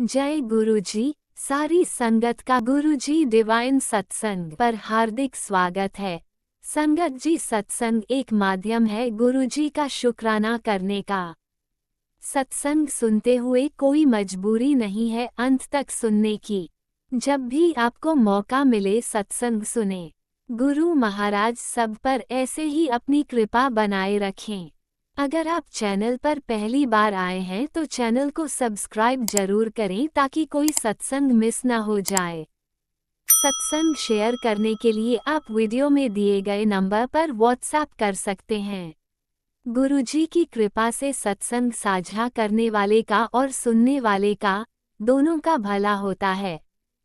जय गुरुजी। सारी संगत का गुरुजी डिवाइन सत्संग पर हार्दिक स्वागत है। संगत जी, सत्संग एक माध्यम है गुरुजी का शुक्राना करने का। सत्संग सुनते हुए कोई मजबूरी नहीं है अंत तक सुनने की। जब भी आपको मौका मिले सत्संग सुने। गुरु महाराज सब पर ऐसे ही अपनी कृपा बनाए रखें। अगर आप चैनल पर पहली बार आए हैं तो चैनल को सब्सक्राइब जरूर करें ताकि कोई सत्संग मिस ना हो जाए। सत्संग शेयर करने के लिए आप वीडियो में दिए गए नंबर पर व्हाट्सएप कर सकते हैं। गुरुजी की कृपा से सत्संग साझा करने वाले का और सुनने वाले का, दोनों का भला होता है।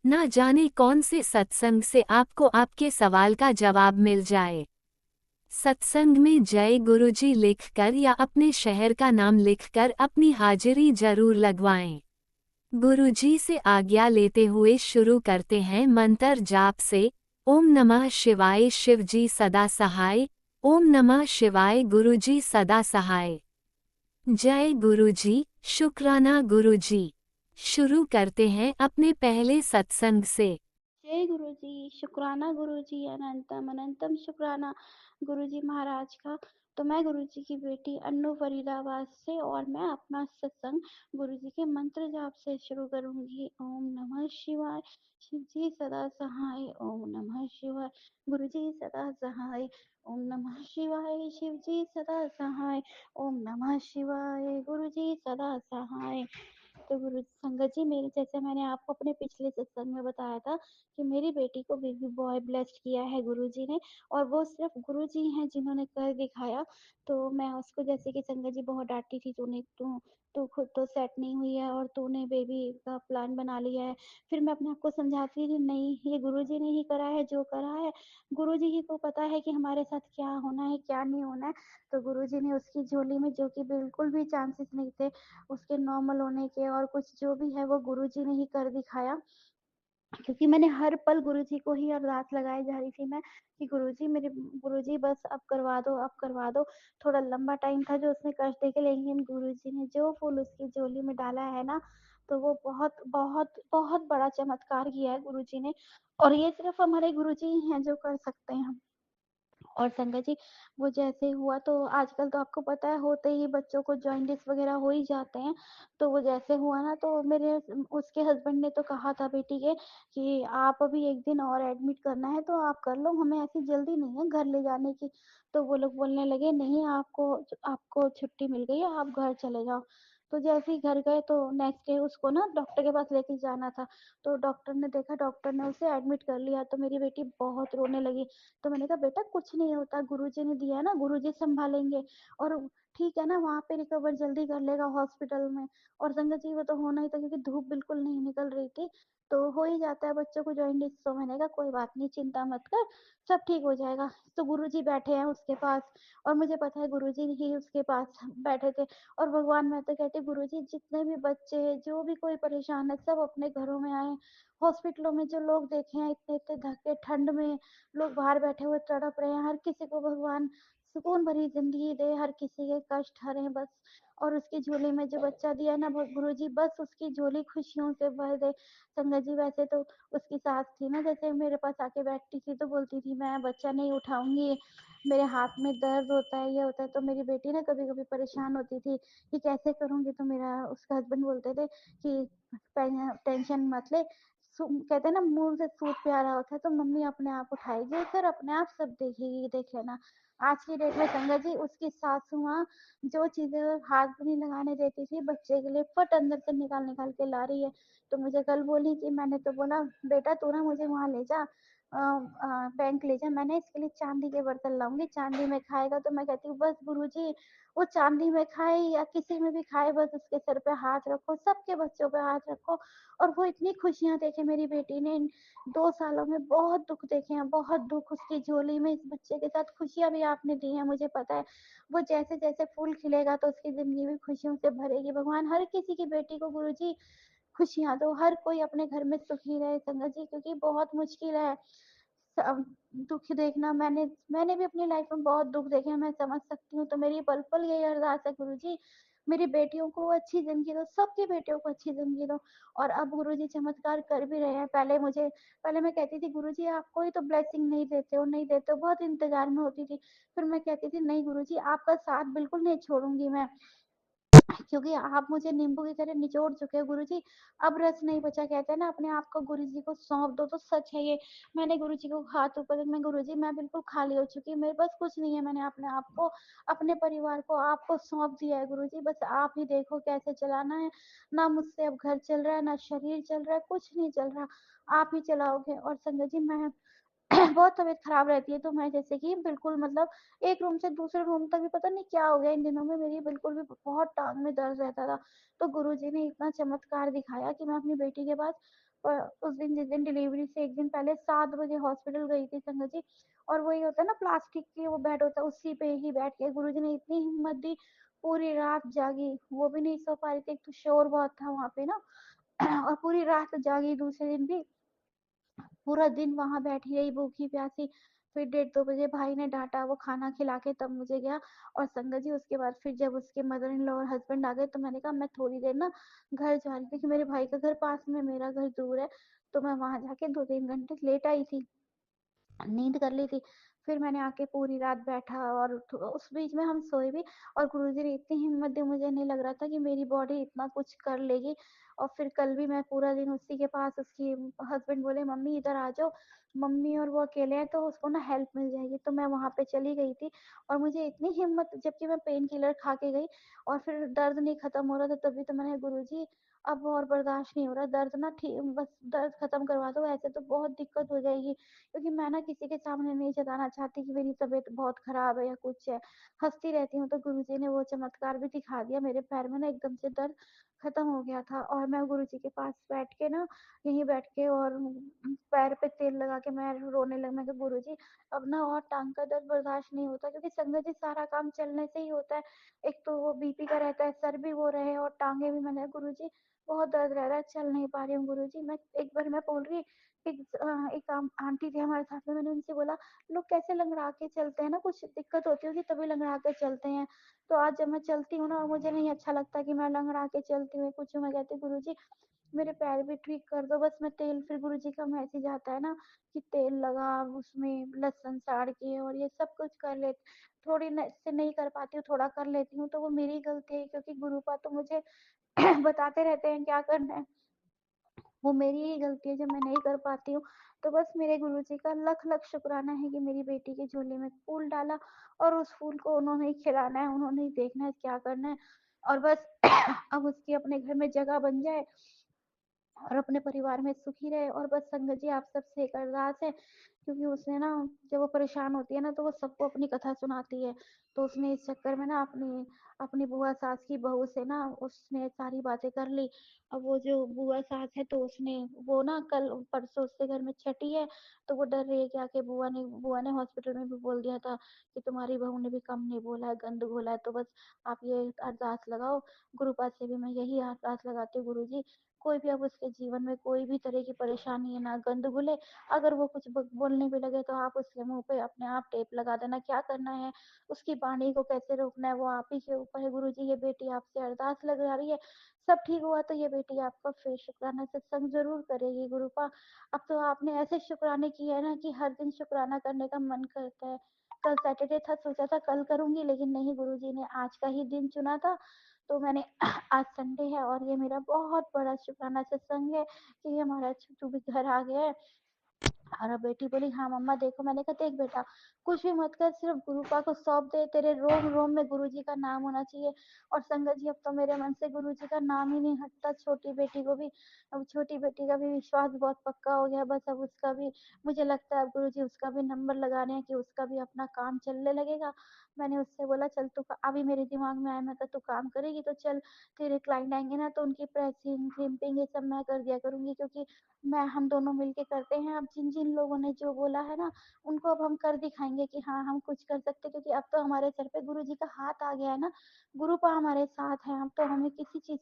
ना जाने कौन से सत्संग से आपको आपके सवाल का जवाब मिल जाए। सत्संग में जय गुरुजी लिखकर या अपने शहर का नाम लिखकर अपनी हाजिरी जरूर लगवाएं। गुरुजी से आज्ञा लेते हुए शुरू करते हैं मंत्र जाप से। ओम नमः शिवाय शिवजी सदा सहाय। ओम नमः शिवाय गुरुजी सदा सहाय। जय गुरुजी, शुक्राना गुरुजी। शुरू करते हैं अपने पहले सत्संग से। जय गुरुजी, शुक्राना गुरुजी, अनंतम अनंतम शुक्राना गुरुजी महाराज का। तो मैं गुरुजी की बेटी अन्नू फरीदाबाद से और मैं अपना सत्संग गुरुजी के मंत्र जाप से शुरू करूंगी। ओम नमः शिवाय शिव जी सदा सहाय। ओम नमः शिवाय गुरुजी सदा सहाय। ओम नमः शिवाय शिव जी सदा सहाय। ओम नमः शिवाय गुरुजी सदा सहाय। तो गुरु संगत जी, मेरे जैसे मैंने आपको अपने पिछले सत्संग में बताया था कि मेरी बेटी को बेबी बॉय ब्लेस्ड किया है गुरुजी ने, और वो सिर्फ गुरुजी हैं जिन्होंने कर दिखाया। तो मैं उसको, जैसे कि संगत जी बहुत डांटती थी, तू खुद तो सेट नहीं हुई है और तूने बेबी का प्लान बना लिया है। फिर मैं अपने आप को समझाती थी, नहीं, ये गुरुजी ने ही करा है, जो करा है गुरुजी ही को पता है कि हमारे साथ क्या होना है क्या नहीं होना है। तो गुरुजी ने उसकी झोली में, जो कि बिल्कुल भी चांसेस नहीं थे उसके नॉर्मल होने के, और कुछ जो भी है वो गुरुजी ने ही कर दिखाया। क्योंकि मैंने हर पल गुरुजी को ही अरदास लगाई जा रही थी मैं, कि गुरुजी मेरे, गुरुजी बस अब करवा दो, अब करवा दो। थोड़ा लंबा टाइम था जो उसने कष्ट देखे, लेकिन गुरुजी ने जो फूल उसकी झोली में डाला है ना, तो वो बहुत बहुत बहुत बड़ा चमत्कार किया है गुरुजी ने। और ये सिर्फ हमारे गुरुजी ही हैं जो कर सकते हैं। और संगत जी, वो जैसे हुआ, तो आजकल तो आपको पता है होते ही बच्चों को जॉइंटिस वगैरह हो ही जाते हैं। तो वो जैसे हुआ ना, तो मेरे उसके हस्बैंड ने तो कहा था बेटी के कि आप अभी एक दिन और एडमिट करना है तो आप कर लो, हमें ऐसी जल्दी नहीं है घर ले जाने की। तो वो लोग बोलने लगे, नहीं, आपको आपको छुट्टी मिल गई है, आप घर चले जाओ। तो जैसे ही घर गए तो नेक्स्ट डे उसको ना डॉक्टर के पास लेके जाना था। तो डॉक्टर ने देखा, डॉक्टर ने उसे एडमिट कर लिया, तो मेरी बेटी बहुत रोने लगी। तो मैंने कहा, बेटा कुछ नहीं होता, गुरुजी ने दिया है ना, गुरुजी संभालेंगे, और ठीक है ना, वहां पे रिकवर जल्दी कर लेगा हॉस्पिटल में। और संगत जी, वो तो होना ही था क्योंकि धूप बिल्कुल नहीं निकल रही थी। तो हो ही जाता है बच्चों को जॉइंटिस। तो मैंने कहा कोई बात नहीं, चिंता मत कर, सब ठीक हो जाएगा। तो गुरुजी बैठे हैं उसके पास, और मुझे पता है गुरुजी ही उसके पास बैठे थे। और भगवान, मैं तो कहती हूँ गुरुजी, जितने भी बच्चे हैं, जो भी कोई परेशान है, सब अपने घरों में आए। हॉस्पिटलों में जो लोग देखे हैं, इतने इतने धक्के ठंड में लोग बाहर बैठे हुए तड़प रहे हैं, हर किसी को भगवान सुकून भरी जिंदगी दे, हर किसी के कष्ट हरे बस। और उसकी झोली में जो बच्चा दिया ना गुरु जी, बस उसकी झोली खुशियों से भर दे। संगत जी, वैसे तो उसकी सास थी ना, जैसे मेरे पास आके बैठती थी तो बोलती थी, मैं बच्चा नहीं उठाऊंगी, मेरे हाथ में दर्द होता है, ये होता है। तो मेरी बेटी ना कभी कभी परेशान होती थी कि कैसे करूंगी, तो मेरा उसका हस्बैंड बोलते थे कि टेंशन मत ले, कहते हैं ना, मुंह से सूत प्यारा होता है, तो मम्मी अपने आप उठाएगी, फिर अपने आप सब देखेगी, देख लेना। आज की डेट में संगत जी, उसकी सासू माँ जो चीजें हाथ भी नहीं लगाने देती थी बच्चे के लिए, फट अंदर से निकाल निकाल के ला रही है। तो मुझे कल बोली कि, मैंने तो बोला बेटा तू ना मुझे वहां ले जा, बैंक ले जा, मैंने इसके लिए चांदी के बर्तन लाऊंगी, चांदी में खाएगा। तो मैं कहती हूँ बस गुरुजी, वो चांदी में खाए या किसी में भी खाए, बस उसके सर पे हाथ रखो, सबके बच्चों पे हाथ रखो। और वो इतनी खुशियां देखे मेरी बेटी ने, इन 2 सालों में बहुत दुख देखे हैं, बहुत दुख। उसकी झोली में इस बच्चे के साथ खुशियां भी आपने दी हैं, मुझे पता है। वो जैसे जैसे फूल खिलेगा तो उसकी जिंदगी भी खुशियों से भरेगी। भगवान हर किसी की बेटी को गुरुजी खुशियां दो, हर कोई अपने घर में सुखी रहे संगत जी, क्योंकि बहुत मुश्किल है दुख देखना। मैंने भी अपनी लाइफ में बहुत दुख देखे हैं, मैं समझ सकती हूँ। तो मेरी पल पल यही अरदास है गुरुजी, मेरी बेटियों को अच्छी ज़िंदगी दो, सबकी बेटियों को अच्छी ज़िंदगी दो। और अब गुरुजी चमत्कार कर भी रहे हैं। पहले मैं कहती थी गुरुजी आप कोई तो ब्लेसिंग नहीं देते हो, बहुत इंतज़ार में होती थी। फिर मैं कहती थी नहीं गुरुजी आपका साथ बिल्कुल नहीं छोड़ूँगी मैं। क्योंकि आप मुझे नींबू की तरह निचोड़ चुके हो गुरुजी, अब रस नहीं बचा। कहते हैं ना अपने आप को गुरुजी को सौंप दो, तो सच है ये। मैंने गुरुजी को हाथ ऊपर मैं गुरुजी मैं बिल्कुल खाली हो चुकी हूँ, मेरे पास कुछ नहीं है। मैंने अपने आप को, अपने परिवार को आपको सौंप दिया है गुरुजी, बस आप ही देखो कैसे चलाना है। ना मुझसे अब घर चल रहा है, ना शरीर चल रहा है, कुछ नहीं चल रहा, आप ही चलाओगे। और संगत जी मैं बहुत तबीयत खराब रहती है, तो मैं जैसे कि बिल्कुल मतलब एक रूम से दूसरे रूम तक भी पता नहीं क्या हो गया इन दिनों में, मेरी बिल्कुल भी बहुत टांग में दर्द रहता था। तो गुरुजी ने इतना चमत्कार दिखाया कि मैं अपनी बेटी के पास उस दिन जिस दिन डिलीवरी से एक दिन पहले 7 बजे हॉस्पिटल गई थी संगत जी। और वही होता है ना प्लास्टिक की वो बेड होता है, उसी पे ही बैठ के गुरुजी ने इतनी हिम्मत दी, पूरी रात जागी, वो भी नहीं सो पा रही थी, एक तो शोर बहुत था वहां पे ना। और पूरी रात जागी, दूसरे दिन भी पूरा दिन वहां बैठी रही भूखी प्यासी। फिर 1:30-2 बजे भाई ने डांटा, वो खाना खिला के तब मुझे गया। और संगत जी उसके बाद फिर जब उसके मदर इन लॉ और हस्बैंड आ गए, तो मैंने कहा मैं थोड़ी देर ना घर जा रही थी कि मेरे भाई का घर पास में, मेरा घर दूर है। तो मैं वहां जाके 2-3 घंटे लेट आई थी, नींद कर ली थी। फिर मैंने आके पूरी रात बैठा और उस बीच में हम सोए भी। और गुरुजी ने इतनी हिम्मत दी, मुझे नहीं लग रहा था कि मेरी बॉडी इतना कुछ कर लेगी। और फिर कल भी मैं पूरा दिन उसी के पास, उसकी हस्बैंड बोले मम्मी इधर आ जाओ, मम्मी और वो अकेले हैं तो उसको ना हेल्प मिल जाएगी, तो मैं वहां पे चली गई थी। और मुझे इतनी हिम्मत, जबकि मैं पेन किलर खा के गई और फिर दर्द नहीं खत्म हो रहा था, तभी तो मैंने गुरुजी अब और बर्दाश्त नहीं हो रहा दर्द ना, ठीक बस दर्द खत्म करवा दो, ऐसे तो बहुत दिक्कत हो जाएगी। क्योंकि मैं ना किसी के सामने नहीं जताना चाहती कि मेरी तबीयत बहुत खराब है या कुछ है, हँसती रहती हूँ। तो गुरुजी ने वो चमत्कार भी दिखा दिया, मेरे पैर में ना एकदम से दर्द खत्म हो गया था। और मैं गुरुजी के पास बैठ के ना, यहीं बैठ के और पैर पे तेल लगा के मैं रोने लगी। मैं कहा गुरुजी अब ना और टांग का दर्द बर्दाश्त नहीं होता, क्योंकि संगत जी सारा काम चलने से ही होता है। एक तो वो बीपी का रहता है, सर भी वो रहे और टांगे भी। मैंने गुरुजी बहुत दर्द रह रहा है, चल नहीं पा रही हूँ गुरुजी। मैं एक बार मैं बोल रही, एक आंटी थी हमारे साथ में, मैंने उनसे बोला लोग कैसे लंगड़ा के चलते हैं ना, कुछ दिक्कत होती होगी तभी लंगड़ा के चलते हैं। तो आज जब मैं चलती हूँ ना, मुझे नहीं अच्छा लगता कि मैं लंगड़ा के चलती हूँ कुछ। मैं कहती गुरुजी मेरे पैर भी ठीक कर दो, बस मैं तेल, फिर गुरुजी का मैसेज आता है ना कि तेल लगा, उसमें लहसुन साड़ के और ये सब कुछ कर ले। थोड़ी से नहीं कर पाती हूँ, थोड़ा कर लेती हूँ, तो वो मेरी गलती है, क्योंकि गुरुपा तो मुझे बताते रहते हैं क्या करना है। वो मेरी ही गलती है जब मैं नहीं कर पाती हूँ। तो बस मेरे गुरुजी का लख-लख शुक्राना है कि मेरी बेटी के झोले में फूल डाला, और उस फूल को उन्होंने ही खिलाना है, उन्होंने ही देखना है क्या करना है। और बस अब उसकी अपने घर में जगह बन जाए और अपने परिवार में सुखी रहे। और बस संगत जी आप सबसे एक अरदास है, क्योंकि उसने ना, जब वो परेशान होती है ना तो वो सबको अपनी कथा सुनाती है। तो उसने इस चक्कर में ना अपनी अपनी बुआ सास की बहू से ना उसने सारी बातें कर ली। अब वो जो बुआ सास है, तो उसने वो ना कल परसों उसके घर में छठी है, तो वो डर रही है कि आके बुआ ने हॉस्पिटल में भी बोल दिया था कि तुम्हारी बहू ने भी कम नहीं बोला है, गंद बोला है। तो बस आप ये अरदास लगाओ। गुरुपाद से भी मैं यही अरदास लगाती हूँ, गुरु जी कोई भी अब उसके जीवन में कोई भी तरह की परेशानी है ना गंद घुले। अगर वो कुछ बोलने भी लगे, तो आप उसके मुंह पे अपने आप टेप लगा देना। क्या करना है, उसकी वाणी को कैसे रोकना है, वो आप ही के ऊपर है। गुरु जी ये बेटी आपसे अरदास लगा रही है, सब ठीक हुआ तो ये बेटी आपका फिर शुक्राना सत्संग जरूर करेगी गुरुपा। अब तो आपने ऐसे शुक्राने किए है ना कि हर दिन शुक्राना करने का मन करता है। कल सैटरडे था, सोचा था कल करूंगी, लेकिन नहीं, गुरुजी ने आज का ही दिन चुना था, तो मैंने आज संडे है और ये मेरा बहुत बड़ा शुक्राना सत्संग है कि ये हमारा छोटू भी घर आ गया है। और बेटी बोली हाँ मम्मा देखो। मैंने कहा देख बेटा, कुछ भी मत कर, सिर्फ गुरुपा को सौंप दे, तेरे रोम रोम में गुरुजी का नाम होना चाहिए। और संगत जी अब तो मेरे मन से गुरुजी का नाम ही नहीं हटता। छोटी बेटी को भी, अब छोटी बेटी का भी विश्वास बहुत पक्का हो गया। बस अब उसका भी, मुझे लगता है अब गुरुजी उसका भी नंबर लगा रहे हैं कि उसका भी अपना काम चलने लगेगा। मैंने उससे बोला चल तू, अभी मेरे दिमाग में आया, मैं कहा तू काम करेगी तो चल, तेरे क्लाइंट आएंगे ना तो उनकी प्रेसिंग क्रिम्पिंग ये सब मैं कर दिया करूंगी, क्योंकि मैं हम दोनों मिलके करते हैं। अब जिन जिन लोगों ने जो बोला है ना, उनको अब हम कर दिखाएंगे कि हाँ हम कुछ कर सकते हैं, क्योंकि अब तो हमारे सर पे गुरु जी का हाथ आ गया है ना, गुरुपा हमारे साथ है। अब तो हमें किसी चीज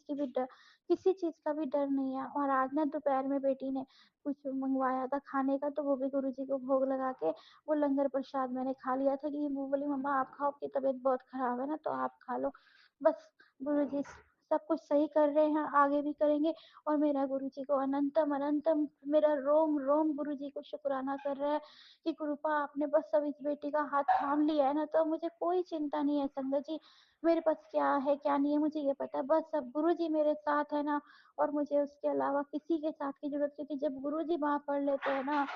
का भी डर नहीं है। और आज ना दोपहर में बेटी ने कुछ मंगवाया था खाने का, तो वो भी गुरु जी को भोग लगा के वो लंगर प्रसाद मैंने खा लिया था। कि वो बोली मम्मा आप खाओ, आपकी तबीयत बहुत खराब है ना, तो आप खा लो। बस गुरुजी सब कुछ सही कर रहे हैं, आगे भी करेंगे। और मेरा गुरुजी को अनंतम अनंतम, मेरा रोम रोम गुरुजी को शुक्राना कर रहा है कि कृपा आपने बस अब इस बेटी का हाथ थाम लिया है ना, तो मुझे कोई चिंता नहीं है संगत जी। मेरे पास क्या है क्या नहीं है मुझे ये पता है, बस अब गुरुजी मेरे साथ है ना, और मुझे उसके अलावा किसी के साथ की जरूरत, क्योंकि जब गुरुजी बाँह पकड़ लेते हैं ना,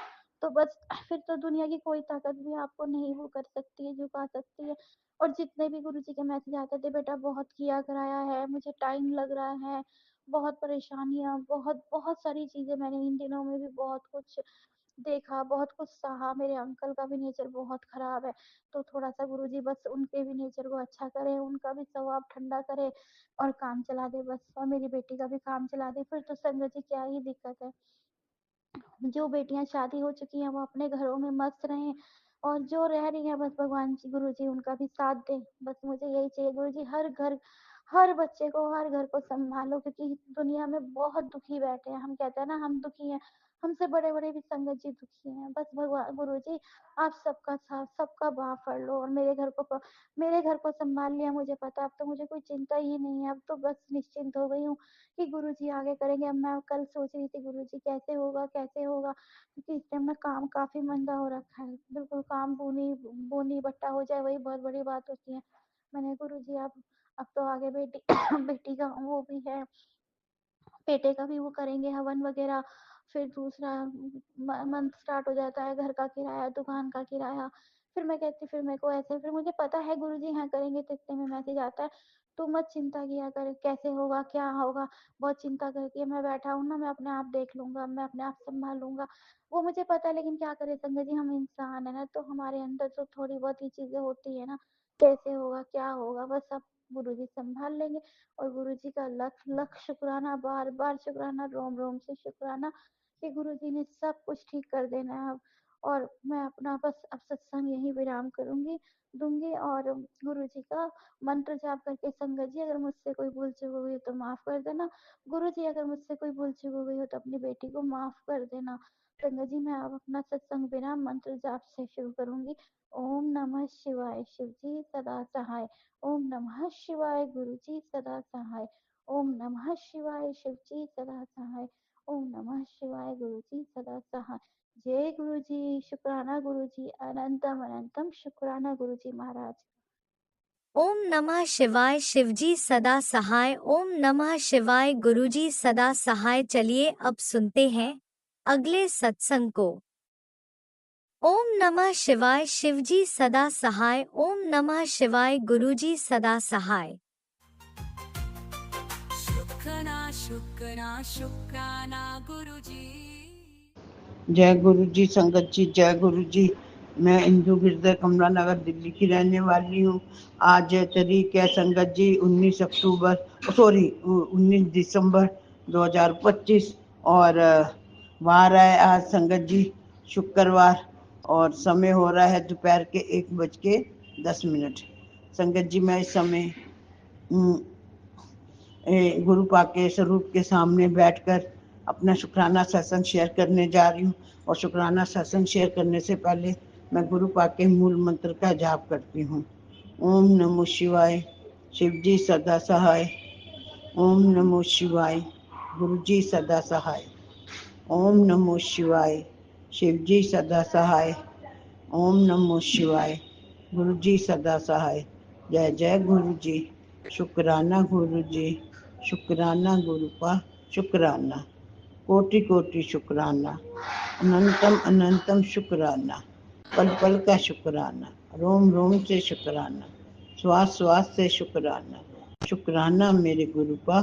तो बस फिर तो दुनिया की कोई ताकत भी आपको नहीं वो कर सकती है, झुका सकती है। और जितने भी गुरुजी के मैसेज आते थे, बेटा बहुत किया कराया है, मुझे टाइम लग रहा है, बहुत परेशानियाँ, बहुत बहुत सारी चीज़ें मैंने इन दिनों में भी बहुत कुछ देखा, बहुत कुछ सहा। मेरे अंकल का भी नेचर बहुत खराब है, तो थोड़ा-सा गुरुजी बस उनके भी नेचर को अच्छा करे, उनका भी स्वभाव ठंडा करे और काम चला दे बस, और मेरी बेटी का भी काम चला दे, फिर तो संगत जी क्या ही दिक्कत है। जो बेटियां शादी हो चुकी हैं वो अपने घरों में मस्त रहें, और जो रह रही हैं बस भगवान जी गुरु जी उनका भी साथ दें। बस मुझे यही चाहिए गुरु जी, हर घर हर बच्चे को हर घर को संभालो, क्योंकि दुनिया में बहुत दुखी बैठे हैं। हम कहते हैं ना हम दुखी हैं, हमसे बड़े बड़े भी संगत जी दुखी हैं। बस भगवान गुरु जी आप सबका साथ सबका बाह फड़ लो, और मेरे घर को संभाल लिया, मुझे पता अब तो मुझे कोई चिंता ही नहीं है। अब तो बस निश्चिंत हो गई हूँ कि गुरुजी आगे करेंगे। अब मैं कल सोच रही थी गुरुजी कैसे होगा, क्योंकि इस टाइम ना काम काफी मंदा हो रखा है, बिल्कुल काम बूनी बूनी बट्टा हो जाए वही बहुत बड़ी बात होती है। मैंने गुरुजी अब तो आगे बेटी बेटी का वो भी है, बेटे का भी वो करेंगे हवन वगैरह। फिर दूसरा मंथ स्टार्ट हो जाता है, घर का किराया, दुकान का किराया। फिर मैं कहती फिर मेरे को ऐसे, फिर मुझे पता है गुरुजी हाँ करेंगे, तो इतने में मैसेज आता है तू मत चिंता किया कर, कैसे होगा क्या होगा, बहुत चिंता करती है। मैं बैठा हूँ ना, मैं अपने आप देख लूंगा, मैं अपने आप संभाल लूंगा। वो मुझे पता है, लेकिन क्या करे संगत जी, हम इंसान है ना, तो हमारे अंदर तो थोड़ी बहुत ही चीजें होती है ना, कैसे होगा क्या होगा, बस सब गुरुजी संभाल लेंगे। और गुरुजी का लख लख शुक्राना, बार बार शुक्राना, रोम रोम से शुक्राना कि गुरुजी ने सब कुछ ठीक कर देना है अब। और मैं अपना बस अब सत्संग यही विराम करूंगी दूंगी, और गुरुजी का मंत्र जाप करके, संगत जी अगर मुझसे कोई भूल चूक हो गई हो तो माफ कर देना, गुरुजी अगर मुझसे कोई भूल चूक हो गई हो तो अपनी बेटी को माफ कर देना। संगत जी मैं अब अपना सत्संग विराम मंत्र जाप से शुरू करूंगी। ओम नमः शिवाय, शिव जी सदा सहाय। ओम नमः शिवाय, गुरु जी सदा सहाय। ओम नमः शिवाय, शिव जी सदा सहाय। ओम नमः शिवाय, गुरु जी सदा सहाय। जय गुरु जी, शुक्राना गुरु जी, अनंतम अनंतम शुक्राना गुरु जी महाराज। ओम नमः शिवाय, शिवजी सदा सहाय। ओम नमः शिवाय, गुरुजी सदा सहाय। चलिए अब सुनते हैं अगले सत्संग को। ओम नमः शिवाय, शिवजी सदा सहाय। ओम नमः शिवाय, गुरुजी सदा सहाय। शुक्राना शुक्राना शुक्राना गुरुजी। जय गुरु जी। संगत जी जय गुरु जी। मैं इंदु गिरधर कमला नगर दिल्ली की रहने वाली हूँ। आज तारीख है संगत जी 19 दिसंबर 2025 और वार है आज संगत जी शुक्रवार, और समय हो रहा है दोपहर के 1:10। संगत जी मैं इस समय गुरु पाक के स्वरूप के सामने बैठकर अपना शुक्राना सत्संग शेयर करने जा रही हूँ। और शुक्राना सत्संग शेयर करने से पहले मैं गुरु पाक के मूल मंत्र का जाप करती हूँ। ओम नमो शिवाय, शिव जी सदा सहाय। ओम नमो शिवाय, गुरु जी सदा सहाय। ओम नमो शिवाय, शिव जी सदा सहाय। ओम नमो शिवाय, गुरु जी सदा सहाय। जय जय गुरु जी। शुक्राना गुरु जी, शुक्राना गुरु का शुक्राना, कोटि कोटि शुक्राना, अनंतम अनंतम शुक्राना, पल पल का शुक्राना, रोम रोम से शुक्राना, श्वास श्वास से शुक्राना। शुक्राना मेरे गुरु का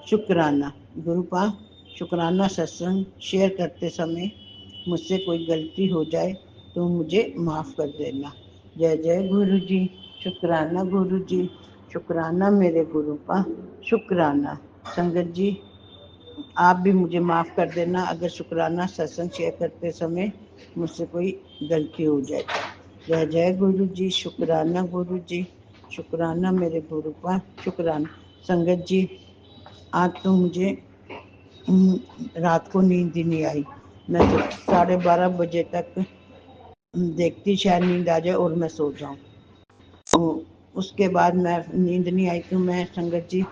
शुक्राना। गुरु का शुक्राना सत्संग शेयर करते समय मुझसे कोई गलती हो जाए तो मुझे माफ़ कर देना। जय जय गुरु जी। शुक्राना गुरु जी, शुक्राना मेरे गुरु का शुक्राना। संगत जी आप भी मुझे माफ़ कर देना अगर शुक्राना सत्संग शेयर करते समय मुझसे कोई गलती हो जाए। जय जय गुरु जी। शुक्राना गुरु जी, शुक्राना मेरे गुरु का शुक्राना। संगत जी आज तो मुझे रात को नींद ही नहीं आई। मैं तो 12:30 बजे तक देखती शायद नींद आ जाए और मैं सो जाऊँ। उसके बाद मैं नींद नहीं आई तो मैं संगत जी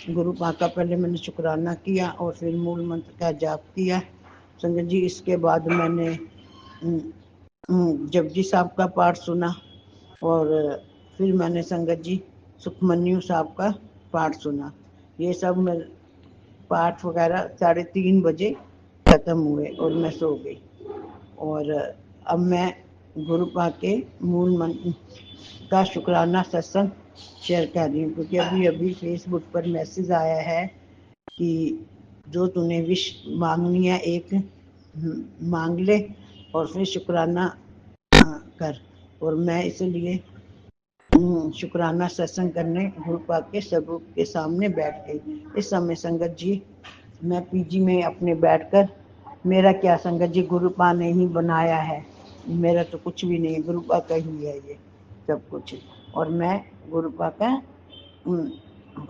गुरु पाक का पहले मैंने शुक्राना किया और फिर मूल मंत्र का जाप किया संगत जी। इसके बाद मैंने जपजी साहब का पाठ सुना और फिर मैंने संगत जी सुखमन्यु साहब का पाठ सुना। ये सब मैं पाठ वगैरह 3:30 बजे खत्म हुए और मैं सो गई। और अब मैं गुरु पाक के मूल मंत्र का शुक्राना सत्संग शेयर कर रही हूँ, क्योंकि अभी अभी फेसबुक पर मैसेज आया है कि जो तूने विश मांगनी है एक मांग ले और फिर शुक्राना कर। और मैं इसलिए शुक्राना सत्संग करने गुरु पाक के स्वरूप के सामने बैठ गई। इस समय संगत जी मैं पीजी में अपने बैठकर, मेरा क्या संगत जी, गुरु पा ने ही बनाया है, मेरा तो कुछ भी नहीं है, गुरु पा का ही है ये सब कुछ। और मैं गुरु पा का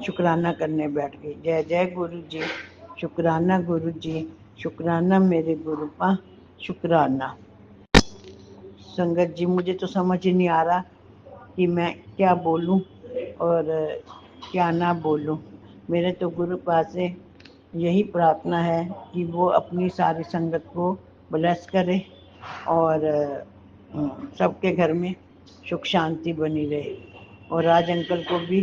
शुक्राना करने बैठ गई। जय जय गुरु जी, शुक्राना गुरु जी, शुक्राना मेरे गुरु पा, शुक्राना। संगत जी मुझे तो समझ ही नहीं आ रहा कि मैं क्या बोलूं और क्या ना बोलूं। मेरे तो गुरु पास से यही प्रार्थना है कि वो अपनी सारी संगत को ब्लेस करे और सबके घर में सुख शांति बनी रहे। और राज अंकल को भी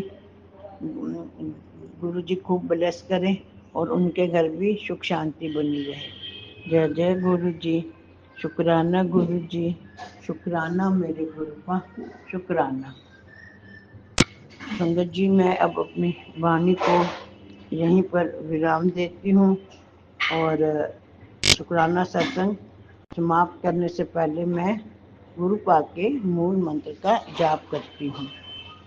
गुरु जी खूब ब्लेस करें और उनके घर भी सुख शांति बनी रहे। जय जय गुरु जी, शुक्राना गुरु जी, शुक्राना मेरे गुरु का, शुक्राना। संगत जी मैं अब अपनी वाणी को यहीं पर विराम देती हूँ और शुक्राना सत्संग समाप्त करने से पहले मैं गुरु पाक के मूल मंत्र का जाप करती हूँ।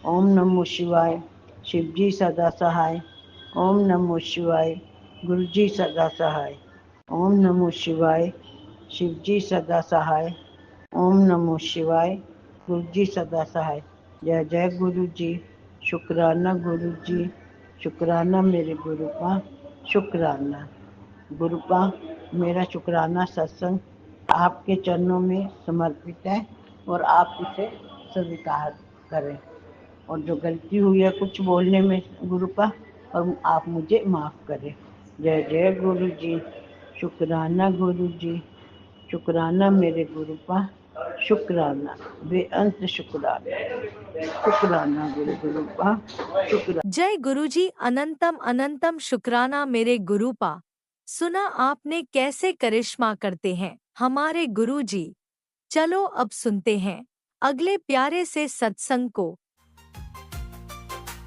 ओम नमो शिवाय, शिव जी सदा सहाय। ओम नमो शिवाय, गुरु जी सदा सहाय। ओम नमो शिवाय, शिव जी सदा सहाय। ओम नमो शिवाय, गुरु जी सदा सहाय। जय जय गुरु जी, शुक्राना गुरु जी, शुक्राना मेरे गुरु का, शुक्राना। गुरु का मेरा शुक्राना सत्संग आपके चरणों में समर्पित है और आप इसे स्वीकार करें। और जो गलती हुई है कुछ बोलने में गुरु का, और आप मुझे माफ़ करें। जय जय गुरु जी, शुक्राना गुरु जी, शुक्राना मेरे गुरु का, शुक्राना बेअंत शुक्राना, शुक्राना गुरु का, शुक्राना। जय गुरुजी, अनंतम अनंतम शुक्राना मेरे गुरुपा। सुना आपने कैसे करिश्मा करते हैं हमारे गुरुजी। चलो अब सुनते हैं अगले प्यारे से सत्संग को।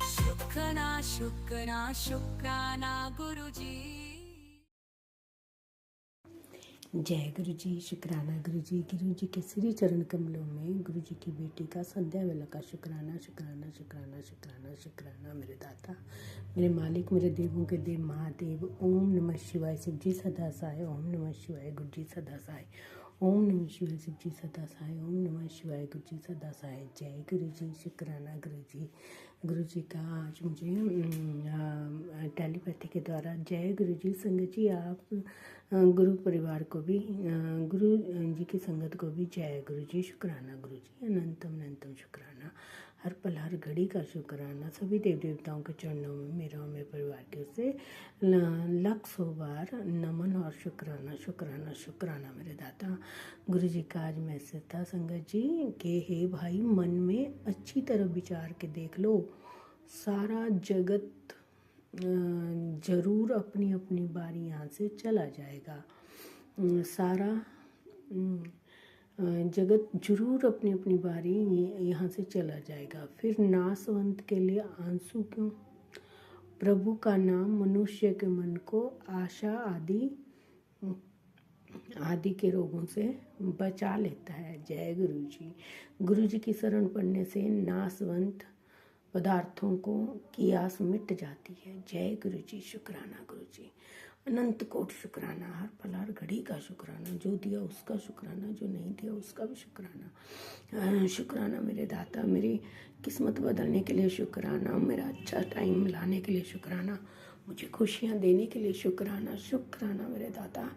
शुक्राना शुक्राना शुक्राना गुरुजी। जय गुरु जी, शुक्राना गुरु जी के श्री चरण कमलों में गुरु जी की बेटी का संध्या वेला का शुक्राना, शुक्राना शुक्राना शुक्राना शुक्राना मेरे दाता, मेरे मालिक, मेरे देवों के देव महादेव। ओम नमः शिवाय, शिव जी सदा सहाय। ओम नमः शिवाय, गुरु जी सदा सहाय। ओम नमः शिवाय, शिव जी सदा सहाय। ओम नमः शिवाय, गुरु जी सदा सहाय। जय गुरु जी, शुक्राना गुरु जी का आज मुझे टेलीपैथी के द्वारा जय गुरु जी। संगत जी आप गुरु परिवार को भी, गुरु जी की संगत को भी जय गुरु जी, शुक्राना गुरु जी, अनंतम अनंतम शुक्राना, हर पल हर घड़ी का शुक्राना। सभी देव देवताओं के चरणों में मेरा और मेरे परिवार के से 100 बार नमन और शुक्राना शुक्राना शुक्राना मेरे दाता। गुरु जी का आज मैसेज था संगत जी के हे भाई, मन में अच्छी तरह विचार के देख लो, सारा जगत जरूर अपनी अपनी बारी यहाँ से चला जाएगा। सारा जगत जरूर अपनी अपनी बारी यहाँ से चला जाएगा। फिर नासवंत के लिए आंसू क्यों? प्रभु का नाम मनुष्य के मन को आशा आदि के रोगों से बचा लेता है। जय गुरु जी। गुरु जी की शरण पढ़ने से नासवंत पदार्थों की आस मिट जाती है। जय गुरु जी, शुक्राना गुरु जी, अनंत कोट शुक्राना, हर पल हर घड़ी का शुक्राना, जो दिया उसका शुक्राना, जो नहीं दिया उसका भी शुक्राना। शुक्राना मेरे दाता, मेरी किस्मत बदलने के लिए शुक्राना, मेरा अच्छा टाइम लाने के लिए शुक्राना, मुझे खुशियाँ देने के लिए शुक्राना। शुक्राना मेरे दाता,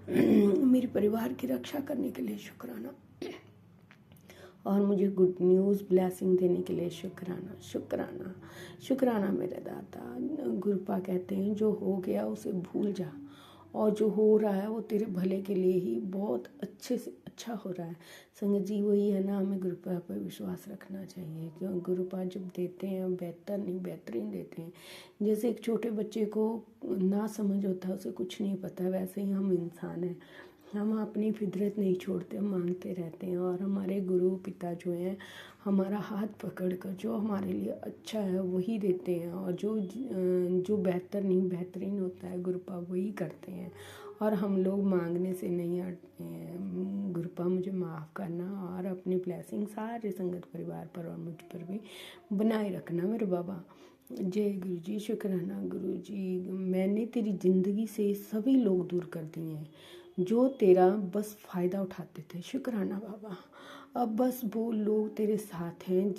मेरे परिवार की रक्षा करने के लिए शुक्राना, और मुझे गुड न्यूज़ ब्लेसिंग देने के लिए शुक्राना शुक्राना शुक्राना मेरे दाता। गुरुपा कहते हैं जो हो गया उसे भूल जा, और जो हो रहा है वो तेरे भले के लिए ही बहुत अच्छे से अच्छा हो रहा है। संगत जी वही है ना, हमें गुरुपा पर विश्वास रखना चाहिए, क्यों गुरुपा जब देते हैं बेहतर नहीं बेहतरीन देते हैं। जैसे एक छोटे बच्चे को ना समझ होता है, उसे कुछ नहीं पता, वैसे ही हम इंसान हैं, हम अपनी फितरत नहीं छोड़ते, हम मांगते रहते हैं। और हमारे गुरु पिता जो हैं हमारा हाथ पकड़कर जो हमारे लिए अच्छा है वही देते हैं, और जो बेहतर नहीं बेहतरीन होता है गुरुपा वही करते हैं, और हम लोग मांगने से नहीं हटते हैं। गुरुपा मुझे माफ़ करना और अपनी ब्लेसिंग सारे संगत परिवार पर और मुझ पर भी बनाए रखना मेरे बाबा। जय गुरु जी। शुक्राना गुरु जी, मैंने तेरी ज़िंदगी से सभी लोग दूर कर दिए हैं जो तेरा बस फ़ायदा उठाते थे। शुक्राना बाबा। अब बस वो लोग तेरे साथ हैं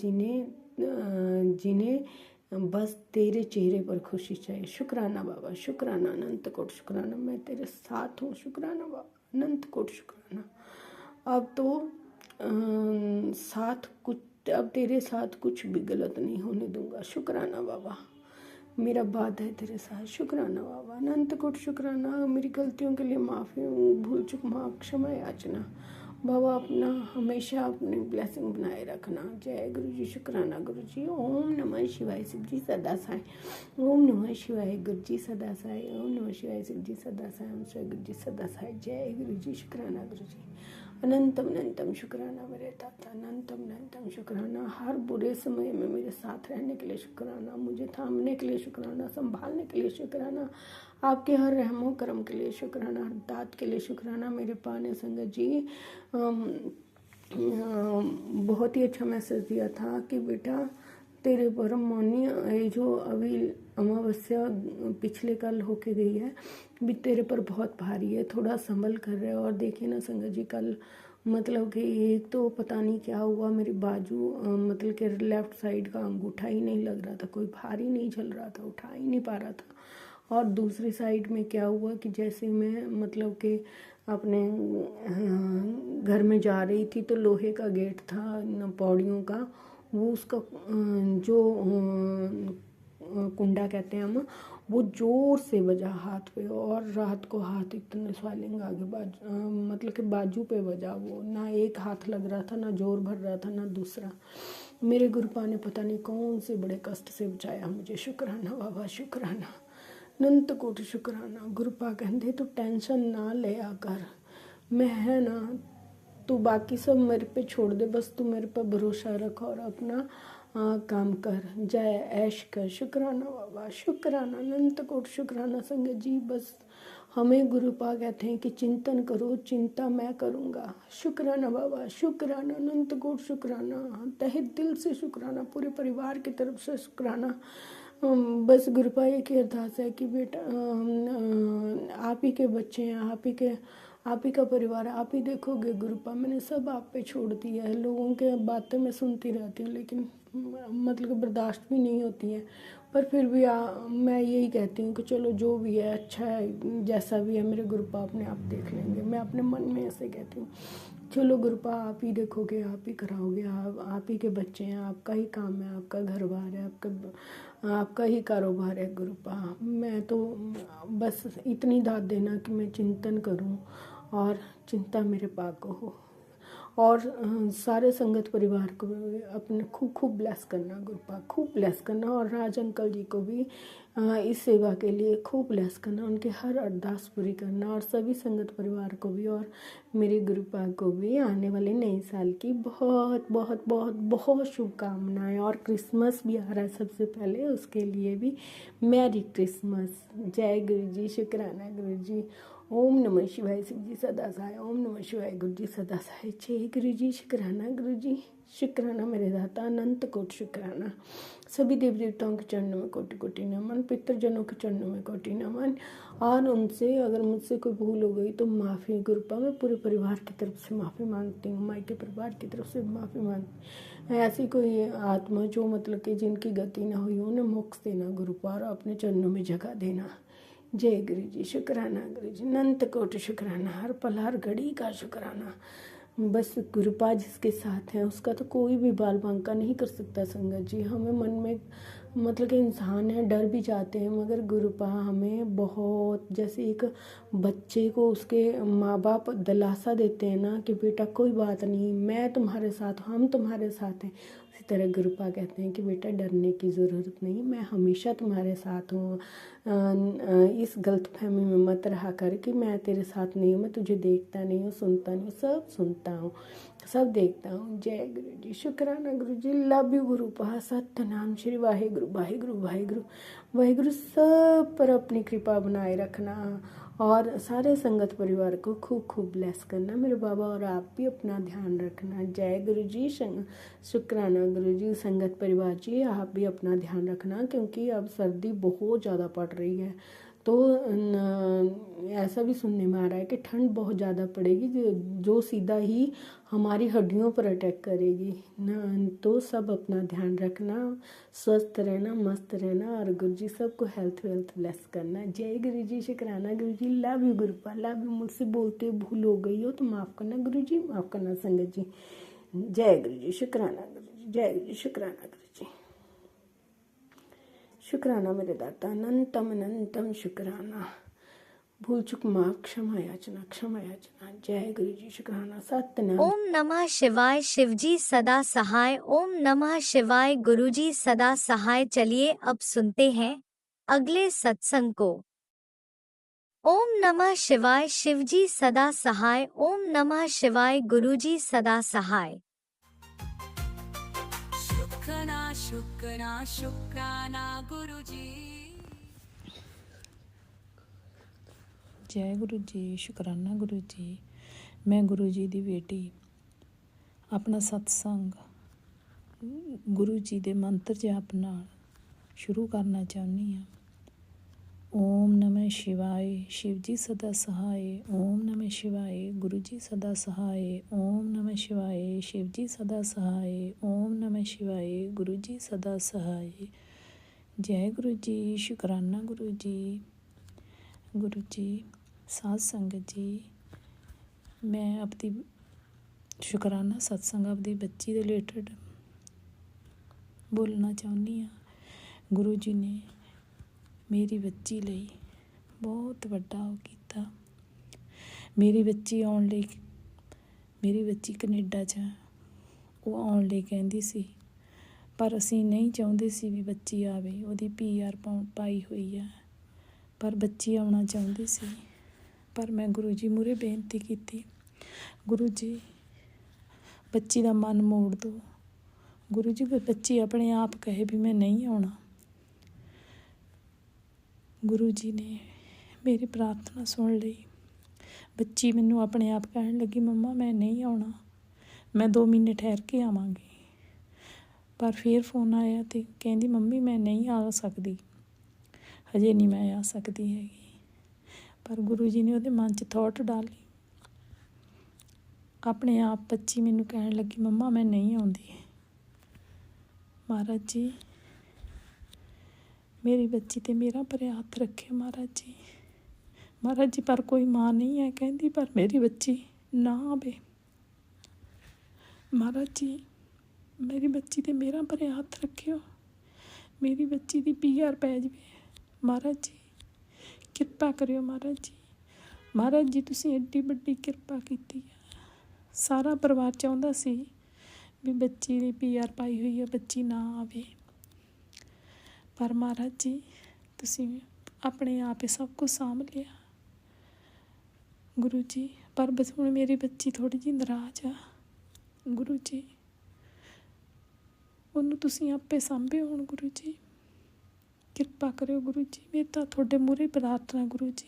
जिन्हें बस तेरे चेहरे पर खुशी चाहिए। शुक्राना बाबा, शुक्राना, अनंत कोट शुक्राना, मैं तेरे साथ हूँ। शुक्राना बाबा, अनंत कोट शुक्राना। अब तो अब तेरे साथ कुछ भी गलत नहीं होने दूंगा। शुक्राना बाबा, मेरा बात है तेरे साथ। शुक्राना बाबा, अनंत कोट शुक्राना। मेरी गलतियों के लिए माफ़ी, भूल चुक माफ, क्षमा याचना बाबा। अपना हमेशा अपनी ब्लेसिंग बनाए रखना। जय गुरु जी। शुक्राना गुरु जी। ओम नमः शिवाय। शिव जी सदा साई। ओम नमः शिवाय। गुरु जी सदा साई। ओम नमः शिवाय। शिव जी सदा साई। ओम शिवाय गुरु जी सदा साई। जय गुरु जी। शुक्राना गुरु जी। अनंतम अनंतम शुक्राना मेरे दाता। अनंतम अनंतम शुक्राना। हर बुरे समय में मेरे साथ रहने के लिए शुक्राना, मुझे थामने के लिए शुक्राना, संभालने के लिए शुक्राना, आपके हर रहमो करम के लिए शुक्राना, हर दात के लिए शुक्राना। मेरे पाने संगत जी बहुत ही अच्छा मैसेज दिया था कि बेटा तेरे परम मौनी ये जो अभी अमावस्या पिछले कल होके गई है भी तेरे पर बहुत भारी है, थोड़ा संभल कर रहे। और देखिए ना संगत जी, कल मतलब कि एक तो पता नहीं क्या हुआ, मेरी बाजू मतलब कि लेफ़्ट साइड का अंगूठा ही नहीं लग रहा था, कोई भारी नहीं चल रहा था, उठा ही नहीं पा रहा था। और दूसरी साइड में क्या हुआ कि जैसे मैं मतलब कि अपने घर में जा रही थी तो लोहे का गेट था पौड़ियों का, वो उसका जो कुंडा कहते हैं हम, वो ज़ोर से बजा हाथ पे, और रात को हाथ इतने स्वेलिंग आगे मतलब कि बाजू पे बजा, वो ना एक हाथ लग रहा था, ना जोर भर रहा था, ना दूसरा। मेरे गुरुपा ने पता नहीं कौन से बड़े कष्ट से बचाया मुझे। शुक्राना बाबा, शुक्राना, अनंत कोटि शुक्राना। गुरुपा कहते तो टेंशन ना ले आकर, मैं है ना, तू बाकी सब मेरे पे छोड़ दे, बस तू मेरे पे भरोसा रख और अपना काम कर, जय ऐश कर। शुक्राना बाबा, शुक्राना, अनंत कोट शुक्राना। संगत जी बस हमें गुरुपा कहते हैं कि चिंतन करो, चिंता मैं करूँगा। शुक्राना बाबा, शुक्राना, अनंत कोट शुक्राना, तहे दिल से शुक्राना, पूरे परिवार की तरफ से शुक्राना। बस गुरुपा एक ही अरदास है कि बेटा आप ही के बच्चे हैं, आप ही का परिवार, आप ही देखोगे गुरुपा। मैंने सब आप पे छोड़ दिया है। लोगों के बातें मैं सुनती रहती हूँ लेकिन मतलब कि बर्दाश्त भी नहीं होती है, पर फिर भी मैं यही कहती हूँ कि चलो जो भी है अच्छा है, जैसा भी है मेरे गुरुपा अपने आप देख लेंगे। मैं अपने मन में ऐसे कहती हूँ, चलो गुरुपा आप ही देखोगे, आप ही कराओगे, आप ही के बच्चे हैं, आपका ही काम है, आपका घर बार है, आपका ही कारोबार है गुरुपा। मैं तो बस इतनी दाद देना कि मैं चिंतन करूं और चिंता मेरे पाक हो, और सारे संगत परिवार को अपने खूब खूब ब्लेस करना गुरुपा, खूब ब्लेस करना। और राज अंकल जी को भी इस सेवा के लिए खूब ब्लेस करना, उनके हर अरदास पूरी करना, और सभी संगत परिवार को भी और मेरे गुरुपा को भी आने वाले नए साल की बहुत बहुत बहुत बहुत शुभकामनाएं। और क्रिसमस भी आ रहा है सबसे पहले, उसके लिए भी मैरी क्रिसमस। जय गुरु जी। शुक्राना गुरु जी। ओम नमः शिवाय। शिव जी सदा सहाय। ओम नमः शिवाय। गुरु जी सदा सहाय। जय गुरु जी। शुक्राना गुरु जी, शुक्राना मेरे दाता। अनंत कोट शुक्राना। सभी देवी देवताओं के चरणों में कोटि कोटि नमन, पितृजनों के चरणों में कोटि नमन, और उनसे अगर मुझसे कोई भूल हो गई तो माफ़ी गुरुपा। मैं पूरे परिवार की तरफ से माफ़ी मांगती हूँ, मायके परिवार की तरफ से माफ़ी मांगती हूँ। ऐसी कोई आत्मा जो मतलब कि जिनकी गति ना हुई उन्हें मोक्ष देना गुरुपा, और अपने चरणों में जगह देना। जय गुरु जी। शुक्राना गुरु जी, अनंत कोटि शुक्राना, हर पल हर घड़ी का शुक्राना। बस कृपा जिसके साथ है उसका तो कोई भी बाल बांका नहीं कर सकता संगत जी। हमें मन में मतलब कि इंसान है डर भी जाते हैं, मगर गुरुपा हमें बहुत, जैसे एक बच्चे को उसके माँ बाप दिलासा देते हैं ना कि बेटा कोई बात नहीं, मैं तुम्हारे साथ हूँ, हम तुम्हारे साथ हैं, उसी तरह गुरुपा कहते हैं कि बेटा डरने की ज़रूरत नहीं, मैं हमेशा तुम्हारे साथ हूँ। इस गलतफहमी में मत रहा कर कि मैं तेरे साथ नहीं हूँ, मैं तुझे देखता नहीं हूँ, सुनता नहीं हूँ, सब सुनता हूँ, सब देखता हूँ। जय गुरु जी, शुक्राना गुरु जी, लव यू गुरुपा। सतनाम श्री वाहिगुरु वाहिगुरु वाहिगुरु वाहिगुरु। सब पर अपनी कृपा बनाए रखना और सारे संगत परिवार को खूब खूब ब्लेस करना मेरे बाबा, और आप भी अपना ध्यान रखना। जय गुरु जी, शुक्राना गुरु जी। संगत परिवार जी आप भी अपना ध्यान रखना, क्योंकि अब सर्दी बहुत ज़्यादा पड़ रही है, तो ऐसा भी सुनने में आ रहा है कि ठंड बहुत ज़्यादा पड़ेगी जो सीधा ही हमारी हड्डियों पर अटैक करेगी ना। तो सब अपना ध्यान रखना, स्वस्थ रहना, मस्त रहना, और गुरु जी सबको हेल्थ वेल्थ ब्लेस करना। जय गुरु जी, शुक्राना Guru ji, love you Gurupa, love you. मुझसे बोलते भूल हो गई हो तो माफ़ करना गुरु जी, माफ़ करना संगत जी। जय गुरु जी, शुक्राना गुरु जी, जय गुरु जी, शुक्राना गुरु जी, शुक्राना मेरे दाता, अनंतम अनंतम शुक्राना। भूल चुक माफ, क्षमा याचना, क्षमा याचना। जय गुरु जी, शुक्राना। सत्यनाम। ओम नमः शिवाय। शिवजी सदा सहाय। ओम नमः शिवाय। गुरुजी सदा सहाय। चलिए अब सुनते हैं अगले सत्संग को। ओम नमः शिवाय। शिवजी सदा सहाय। ओम नमः शिवाय। गुरुजी सदा सहाय। शुक्राना गुरुजी। जय गुरु जी, शुकराना गुरु जी। मैं गुरु जी ਦੀ ਬੇਟੀ ਆਪਣਾ ਸਤਸੰਗ ਗੁਰੂ ਜੀ ਦੇ ਮੰਤਰ ਜਾਪ ਨਾਲ ਸ਼ੁਰੂ ਕਰਨਾ ਚਾਹੁੰਦੀ ਹਾਂ। ਓਮ ਨਮः शिवाय। शिव जी सदा सहाय। ओम नमः शिवाय। गुरु जी सदा सहाय। ओम नमः शिवाय। शिव जी सदा सहाय। ओम नमः शिवाय। गुरु जी सदा सहाय। जय गुरु जी, शुकराना गुरु जी। गुरु जी, साध संगत जी, मैं अपनी शुकराना सत्संग अपनी बच्ची ਦੇ ਰਿਲੇਟਡ बोलना चाਹੁੰਦੀ ਹਾਂ। गुरु जी ने मेरी बच्ची ਲਈ बहुत ਵੱਡਾ ਉਹ ਕੀਤਾ। ਮੇਰੀ ਬੱਚੀ ਆਉਣ ਲਈ, ਮੇਰੀ ਬੱਚੀ ਕੈਨੇਡਾ 'ਚ ਉਹ ਆਉਣ ਲਈ ਕਹਿੰਦੀ ਸੀ, ਪਰ ਅਸੀਂ ਨਹੀਂ ਚਾਹੁੰਦੇ ਸੀ ਵੀ ਬੱਚੀ ਆਵੇ। ਉਹਦੀ PR ਪਾਈ ਹੋਈ ਆ, ਪਰ ਬੱਚੀ ਆਉਣਾ ਚਾਹੁੰਦੀ ਸੀ। ਪਰ ਮੈਂ ਗੁਰੂ ਜੀ ਮੂਹਰੇ ਬੇਨਤੀ ਕੀਤੀ, ਗੁਰੂ ਜੀ ਬੱਚੀ ਦਾ ਮਨ ਮੋੜ ਦਿਓ। ਗੁਰੂ ਜੀ ਬੱਚੀ ਆਪਣੇ ਆਪ ਕਹੇ ਵੀ ਮੈਂ ਨਹੀਂ ਆਉਣਾ। ਗੁਰੂ ਜੀ ਨੇ ਮੇਰੀ ਪ੍ਰਾਰਥਨਾ ਸੁਣ ਲਈ। ਬੱਚੀ ਮੈਨੂੰ ਆਪਣੇ ਆਪ ਕਹਿਣ ਲੱਗੀ, ਮੰਮਾ ਮੈਂ ਨਹੀਂ ਆਉਣਾ, ਮੈਂ 2 ਮਹੀਨੇ ਠਹਿਰ ਕੇ ਆਵਾਂਗੀ। ਪਰ ਫਿਰ ਫੋਨ ਆਇਆ ਅਤੇ ਕਹਿੰਦੀ ਮੰਮੀ ਮੈਂ ਨਹੀਂ ਆ ਸਕਦੀ, ਹਜੇ ਨਹੀਂ ਮੈਂ ਆ ਸਕਦੀ ਹੈਗੀ। ਪਰ ਗੁਰੂ ਜੀ ਨੇ ਉਹਦੇ ਮਨ 'ਚ ਥੋਟ ਡਾਲੀ। ਆਪਣੇ ਆਪ ਬੱਚੀ ਮੈਨੂੰ ਕਹਿਣ ਲੱਗੀ, ਮੰਮਾ ਮੈਂ ਨਹੀਂ ਆਉਂਦੀ। ਮਹਾਰਾਜ ਜੀ ਮੇਰੀ ਬੱਚੀ 'ਤੇ ਮੇਰਾ ਭਰੇ ਹੱਥ ਰੱਖੇ ਮਹਾਰਾਜ ਜੀ। ਮਹਾਰਾਜ ਜੀ ਪਰ ਕੋਈ ਮਾਂ ਨਹੀਂ ਹੈ ਕਹਿੰਦੀ, ਪਰ ਮੇਰੀ ਬੱਚੀ ਨਾ ਆਵੇ। ਮਹਾਰਾਜ ਜੀ ਮੇਰੀ ਬੱਚੀ 'ਤੇ ਮੇਰਾ ਭਰੇ ਹੱਥ ਰੱਖਿਓ। ਮੇਰੀ ਬੱਚੀ ਦੀ PR ਪੈ ਜਾਵੇ ਮਹਾਰਾਜ ਜੀ, ਕਿਰਪਾ ਕਰਿਓ ਮਹਾਰਾਜ ਜੀ। ਮਹਾਰਾਜ ਜੀ ਤੁਸੀਂ ਐਡੀ ਵੱਡੀ ਕਿਰਪਾ ਕੀਤੀ ਹੈ। ਸਾਰਾ ਪਰਿਵਾਰ ਚਾਹੁੰਦਾ ਸੀ ਵੀ ਬੱਚੀ ਦੀ PR ਪਾਈ ਹੋਈ ਹੈ, ਬੱਚੀ ਨਾ ਆਵੇ, ਪਰ ਮਹਾਰਾਜ ਜੀ ਤੁਸੀਂ ਆਪਣੇ ਆਪ ਹੀ ਸਭ ਕੁਝ ਸਾਂਭ ਲਿਆ ਗੁਰੂ ਜੀ। ਪਰ ਬਸ ਹੁਣ ਮੇਰੀ ਬੱਚੀ ਥੋੜ੍ਹੀ ਜਿਹੀ ਨਾਰਾਜ਼ ਆ ਗੁਰੂ ਜੀ, ਉਹਨੂੰ ਤੁਸੀਂ ਆਪੇ ਸਾਂਭਿਓ ਹੁਣ ਗੁਰੂ ਜੀ, ਕਿਰਪਾ ਕਰਿਓ ਗੁਰੂ ਜੀ। ਮੇਰੇ ਤਾਂ ਤੁਹਾਡੇ ਮੂਹਰੇ ਪ੍ਰਾਰਥਨਾ ਗੁਰੂ ਜੀ,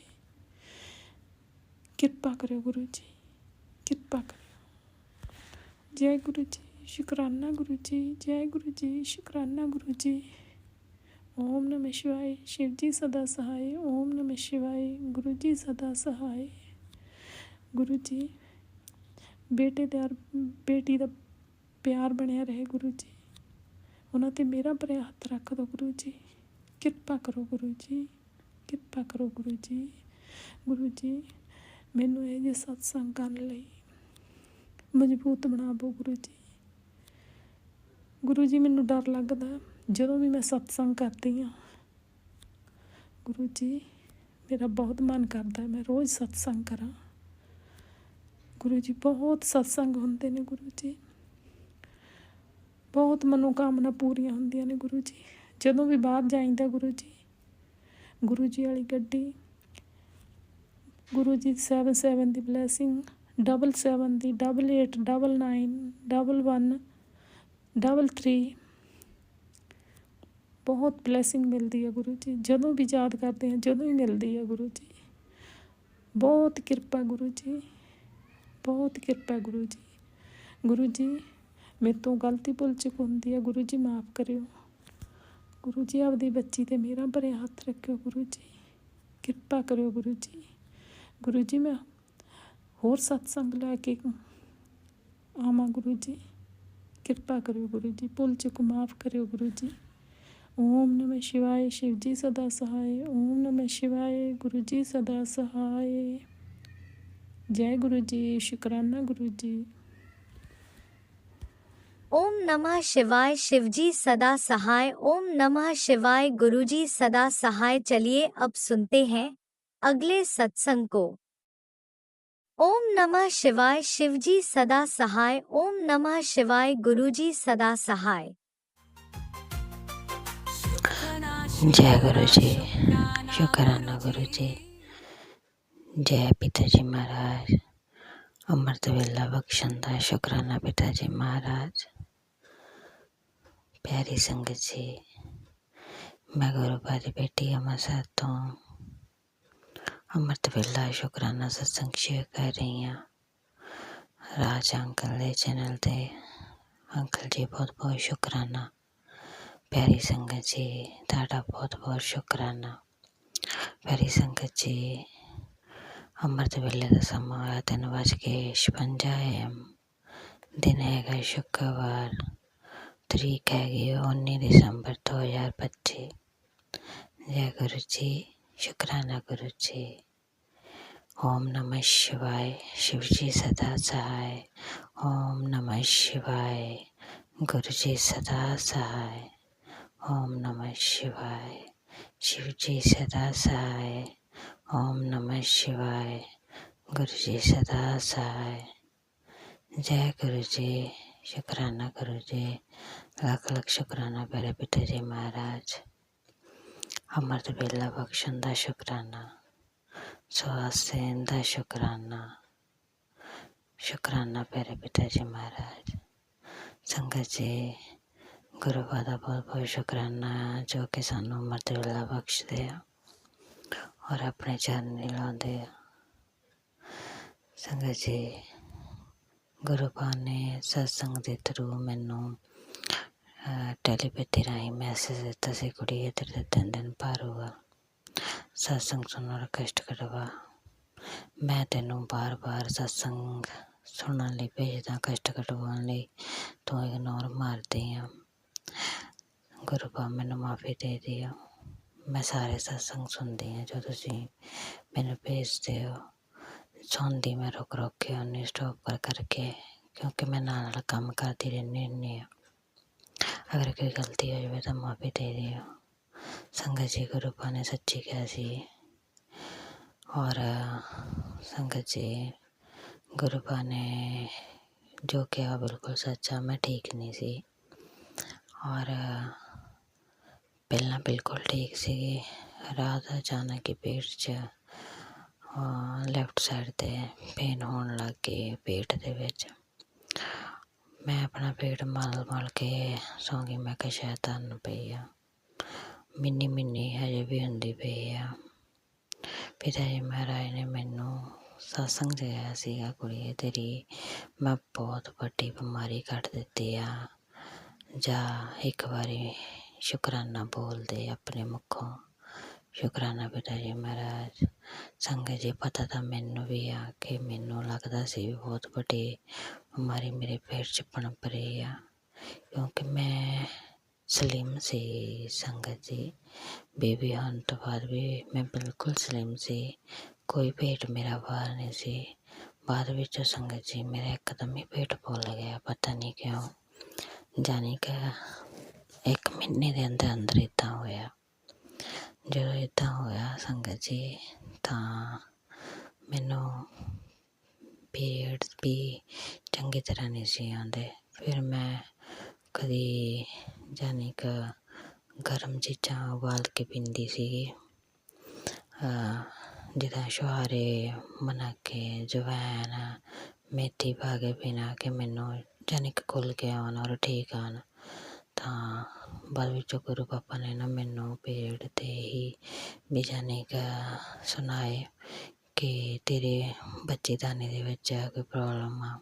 ਕਿਰਪਾ ਕਰਿਓ ਗੁਰੂ ਜੀ, ਕਿਰਪਾ ਕਰਿਓ। ਜੈ ਗੁਰੂ ਜੀ, ਸ਼ੁਕਰਾਨਾ ਗੁਰੂ ਜੀ। ਜੈ ਗੁਰੂ ਜੀ, ਸ਼ੁਕਰਾਨਾ ਗੁਰੂ ਜੀ। ओम नमः शिवाय। शिव जी सदा सहाय। ओम नमः शिवाय। गुरु जी सदा सहाय। गुरु जी बेटे ਤੇ ਬੇਟੀ ਦਾ ਪਿਆਰ ਬਣਿਆ ਰਹੇ ਗੁਰੂ ਜੀ। ਉਹਨਾਂ 'ਤੇ ਮੇਰਾ ਭਰਿਆ ਹੱਥ ਰੱਖ ਦਿਓ ਗੁਰੂ ਜੀ, ਕਿਰਪਾ ਕਰੋ ਗੁਰੂ ਜੀ, ਕਿਰਪਾ ਕਰੋ ਗੁਰੂ ਜੀ। ਗੁਰੂ ਜੀ ਮੈਨੂੰ ਇਹ ਜਿਹੇ ਸਤਸੰਗ ਕਰਨ ਲਈ ਮਜ਼ਬੂਤ ਬਣਾਵੋ ਗੁਰੂ ਜੀ। ਗੁਰੂ ਜੀ ਮੈਨੂੰ ਡਰ ਲੱਗਦਾ ਜਦੋਂ ਵੀ ਮੈਂ ਸਤਸੰਗ ਕਰਦੀ ਹਾਂ। ਗੁਰੂ ਜੀ ਮੇਰਾ ਬਹੁਤ ਮਨ ਕਰਦਾ ਮੈਂ ਰੋਜ਼ ਸਤਸੰਗ ਕਰਾਂ। ਗੁਰੂ ਜੀ ਬਹੁਤ ਸਤਸੰਗ ਹੁੰਦੇ ਨੇ ਗੁਰੂ ਜੀ, ਬਹੁਤ ਮਨੋਕਾਮਨਾ ਪੂਰੀਆਂ ਹੁੰਦੀਆਂ ਨੇ ਗੁਰੂ ਜੀ। ਜਦੋਂ ਵੀ ਬਾਹਰ ਜਾਈਦਾ ਗੁਰੂ ਜੀ ਵਾਲੀ ਗੱਡੀ, ਗੁਰੂ ਜੀ 77 ਦੀ ਬਲੈਸਿੰਗ, 77 ਦੀ, 88, 99, 11, 33 ਬਹੁਤ ਬਲੈਸਿੰਗ ਮਿਲਦੀ ਹੈ ਗੁਰੂ ਜੀ। ਜਦੋਂ ਵੀ ਯਾਦ ਕਰਦੇ ਹਾਂ, ਜਦੋਂ ਹੀ ਮਿਲਦੀ ਹੈ ਗੁਰੂ ਜੀ। ਬਹੁਤ ਕਿਰਪਾ ਗੁਰੂ ਜੀ, ਬਹੁਤ ਕਿਰਪਾ ਗੁਰੂ ਜੀ। ਗੁਰੂ ਜੀ ਮੇਰੇ ਤੋਂ ਗਲਤੀ ਭੁੱਲ ਚੁੱਕ ਹੁੰਦੀ ਹੈ ਗੁਰੂ ਜੀ, ਮਾफ़ ਕਰਿਓ ਗੁਰੂ ਜੀ। ਆਪਦੀ ਬੱਚੀ 'ਤੇ ਮੇਰਾ ਭਰਿਆ ਹੱਥ ਰੱਖਿਓ ਗੁਰੂ ਜੀ, ਕਿਰਪਾ ਕਰਿਓ ਗੁਰੂ ਜੀ। ਗੁਰੂ ਜੀ ਮੈਂ ਹੋਰ ਸਤਸੰਗ ਲੈ ਕੇ ਆਵਾਂ ਗੁਰੂ ਜੀ, ਕਿਰਪਾ ਕਰਿਓ ਗੁਰੂ ਜੀ। ਭੁੱਲ ਚੁੱਕ ਮਾफ़ ਕਰਿਓ ਗੁਰੂ ਜੀ। ਓਮ ਨਮः शिवाय, शिव जी सदा सहाय। ओम नमः शिवाय, गुरु जी सदा सहाय। जय गुरु जी, शुक्राना गुरु जी। ओम नमः शिवाय, शिव जी सदा सहाय। ओम नमः शिवाय, गुरु जी सदा सहाय। चलिए अब सुनते हैं अगले सत्संग को। ओम नमः शिवाय, शिव जी सदा सहाय। ओम नमः शिवाय, गुरु जी सदा सहाय। जय गुरु जी, शुक्राना गुरु जी। जय पिता जी महाराज, अमृत वेला बख्शन दा शुक्राना पिता जी महाराज। प्यारी संगत जी, मैं गुरुपा दी बेटी अमरसर तो अमृत वेला शुक्राना सत्संग शेयर कर रही हाँ। राज अंकल दे चैनल ते अंकल जी बहुत बहुत शुक्राना। प्यारी संगत जी ताड़ा बहुत बहुत शुक्राना। प्यारी संगत जी अमृत वेले का समा होया 3:56 AM। दिन है शुक्रवार, तरीक हैगी 19 दिसंबर 2025। जय गुरु जी, शुक्राना गुरु जी। ओम नमः शिवाय, शिव जी सदा सहाय। ओम नमः शिवाय, गुरु जी सदा सहाय। ओम नमः शिवाय, शिव जी सदा सहाय। ओम नमः शिवाय, गुरु जी सदा सहाय। जय गुरु जी, शुक्राना गुरु जी। लाख लाख शुक्राना प्यारे पिता जी महाराज। अमृत वेला बख्शन दा शुक्राना, स्वास देन दा शुक्राना। शुक्राना प्यारे पिता जी महाराज। संगत जी गुरु का बहुत बहुत शुक्राना जो कि सानू अमृत वेला बख्शदे आ और अपने चरण लाते आ। संगत जी गुरु पा ने सत्संग के थ्रू मैनू टैलीपैथी राही मैसेज दिता सी, कुड़ी इधर दे 3 दिन पार हुआ सत्संग सुनो रिक्वेस्ट करवा। मैं तेनों बार बार सत्संग सुनने लई भेजदा, कष्ट कटवाने लई तू इग्नोर मारदी आ। गुरु पा मैनू माफ़ी दे दियो। मैं सारे सत्संग सुनती हाँ जो तुसी मैनू भेजते हो। सुनती मैं रुक रुक के उन्हें स्टॉप कर करके, क्योंकि मैं नाल काम करती रहनी हुन्नी हाँ। अगर कोई गलती हो जाए तो माफ़ी दे दियो। संगत जी गुरु पा ने सच्ची कहा सी और संगत जी गुरु पा ने जो कहा बिल्कुल सच्चा। मैं ठीक नहीं सी और पहला बिल्कुल ठीक सी। रात अचानक ही पेट च लैफ्ट साइड ते पेन होने लग गई पेट दे विच। मैं अपना पेट मल के सौ गई। मैं कहा शायद तुहानू पई आ, मिन्नी मिन्नी हजे भी हुंदी पई आ। पिता जी महाराज ने मैनू सत्संग जगाया सीगा, कुड़िए तेरी मैं बहुत वड्डी बीमारी कट दित्ती आ, जा एक बारी शुक्राना बोल दे अपने मुखों। शुक्राना पिता जी महाराज। संगत जी पता तो मैनू भी आ कि मैनू लगता सी बहुत वड्डी बीमारी मेरे पेट च पनप रही आ, क्योंकि मैं स्लिम सी। संगत जी बेबी होने तो बाद भी मैं बिल्कुल स्लिम सी, कोई पेट मेरा बाहर नहीं सी। बाद ਵਿੱਚ ਸੰਗਤ ਜੀ ਮੇਰਾ ਇੱਕਦਮ ਹੀ ਪੇਟ ਫੁੱਲ ਗਿਆ, ਪਤਾ ਨਹੀਂ ਕਿਉਂ। ਜਾਣੀ ਕਿ 1 ਮਹੀਨੇ ਦੇ ਅੰਦਰ ਅੰਦਰ ਇੱਦਾਂ ਹੋਇਆ। ਜਦੋਂ ਇੱਦਾਂ ਹੋਇਆ ਸੰਗਤ ਜੀ, ਤਾਂ ਮੈਨੂੰ ਪੀਰੀਅਡਸ ਵੀ ਚੰਗੀ ਤਰ੍ਹਾਂ ਨਹੀਂ ਸੀ ਆਉਂਦੇ। ਫਿਰ ਮੈਂ ਕਦੀ ਜਾਣੀ ਕਿ ਗਰਮ ਚੀਜ਼ਾਂ ਉਬਾਲ ਕੇ ਪੀਂਦੀ ਸੀਗੀ, ਜਿੱਦਾਂ ਛੁਹਾਰੇ, ਮਨਾਕੇ, ਜਵੈਣ, ਮੇਥੀ ਪਾ ਕੇ ਪੀਣਾ ਕਿ ਮੈਨੂੰ ਜਾਣੀ ਕਿ ਖੁੱਲ੍ਹ ਕੇ ਆਉਣ ਔਰ ਠੀਕ ਆਉਣ। ਤਾਂ ਬਾਅਦ ਵਿੱਚੋਂ ਗੁਰੂ ਪਾਪਾ ਨੇ ਨਾ ਮੈਨੂੰ ਪੀਰੀਅਡ 'ਤੇ ਹੀ ਵੀ ਜਾਣੀ ਕਿ ਸੁਣਾਏ ਕਿ ਤੇਰੇ ਬੱਚੇਦਾਨੀ ਦੇ ਵਿੱਚ ਕੋਈ ਪ੍ਰੋਬਲਮ ਆ,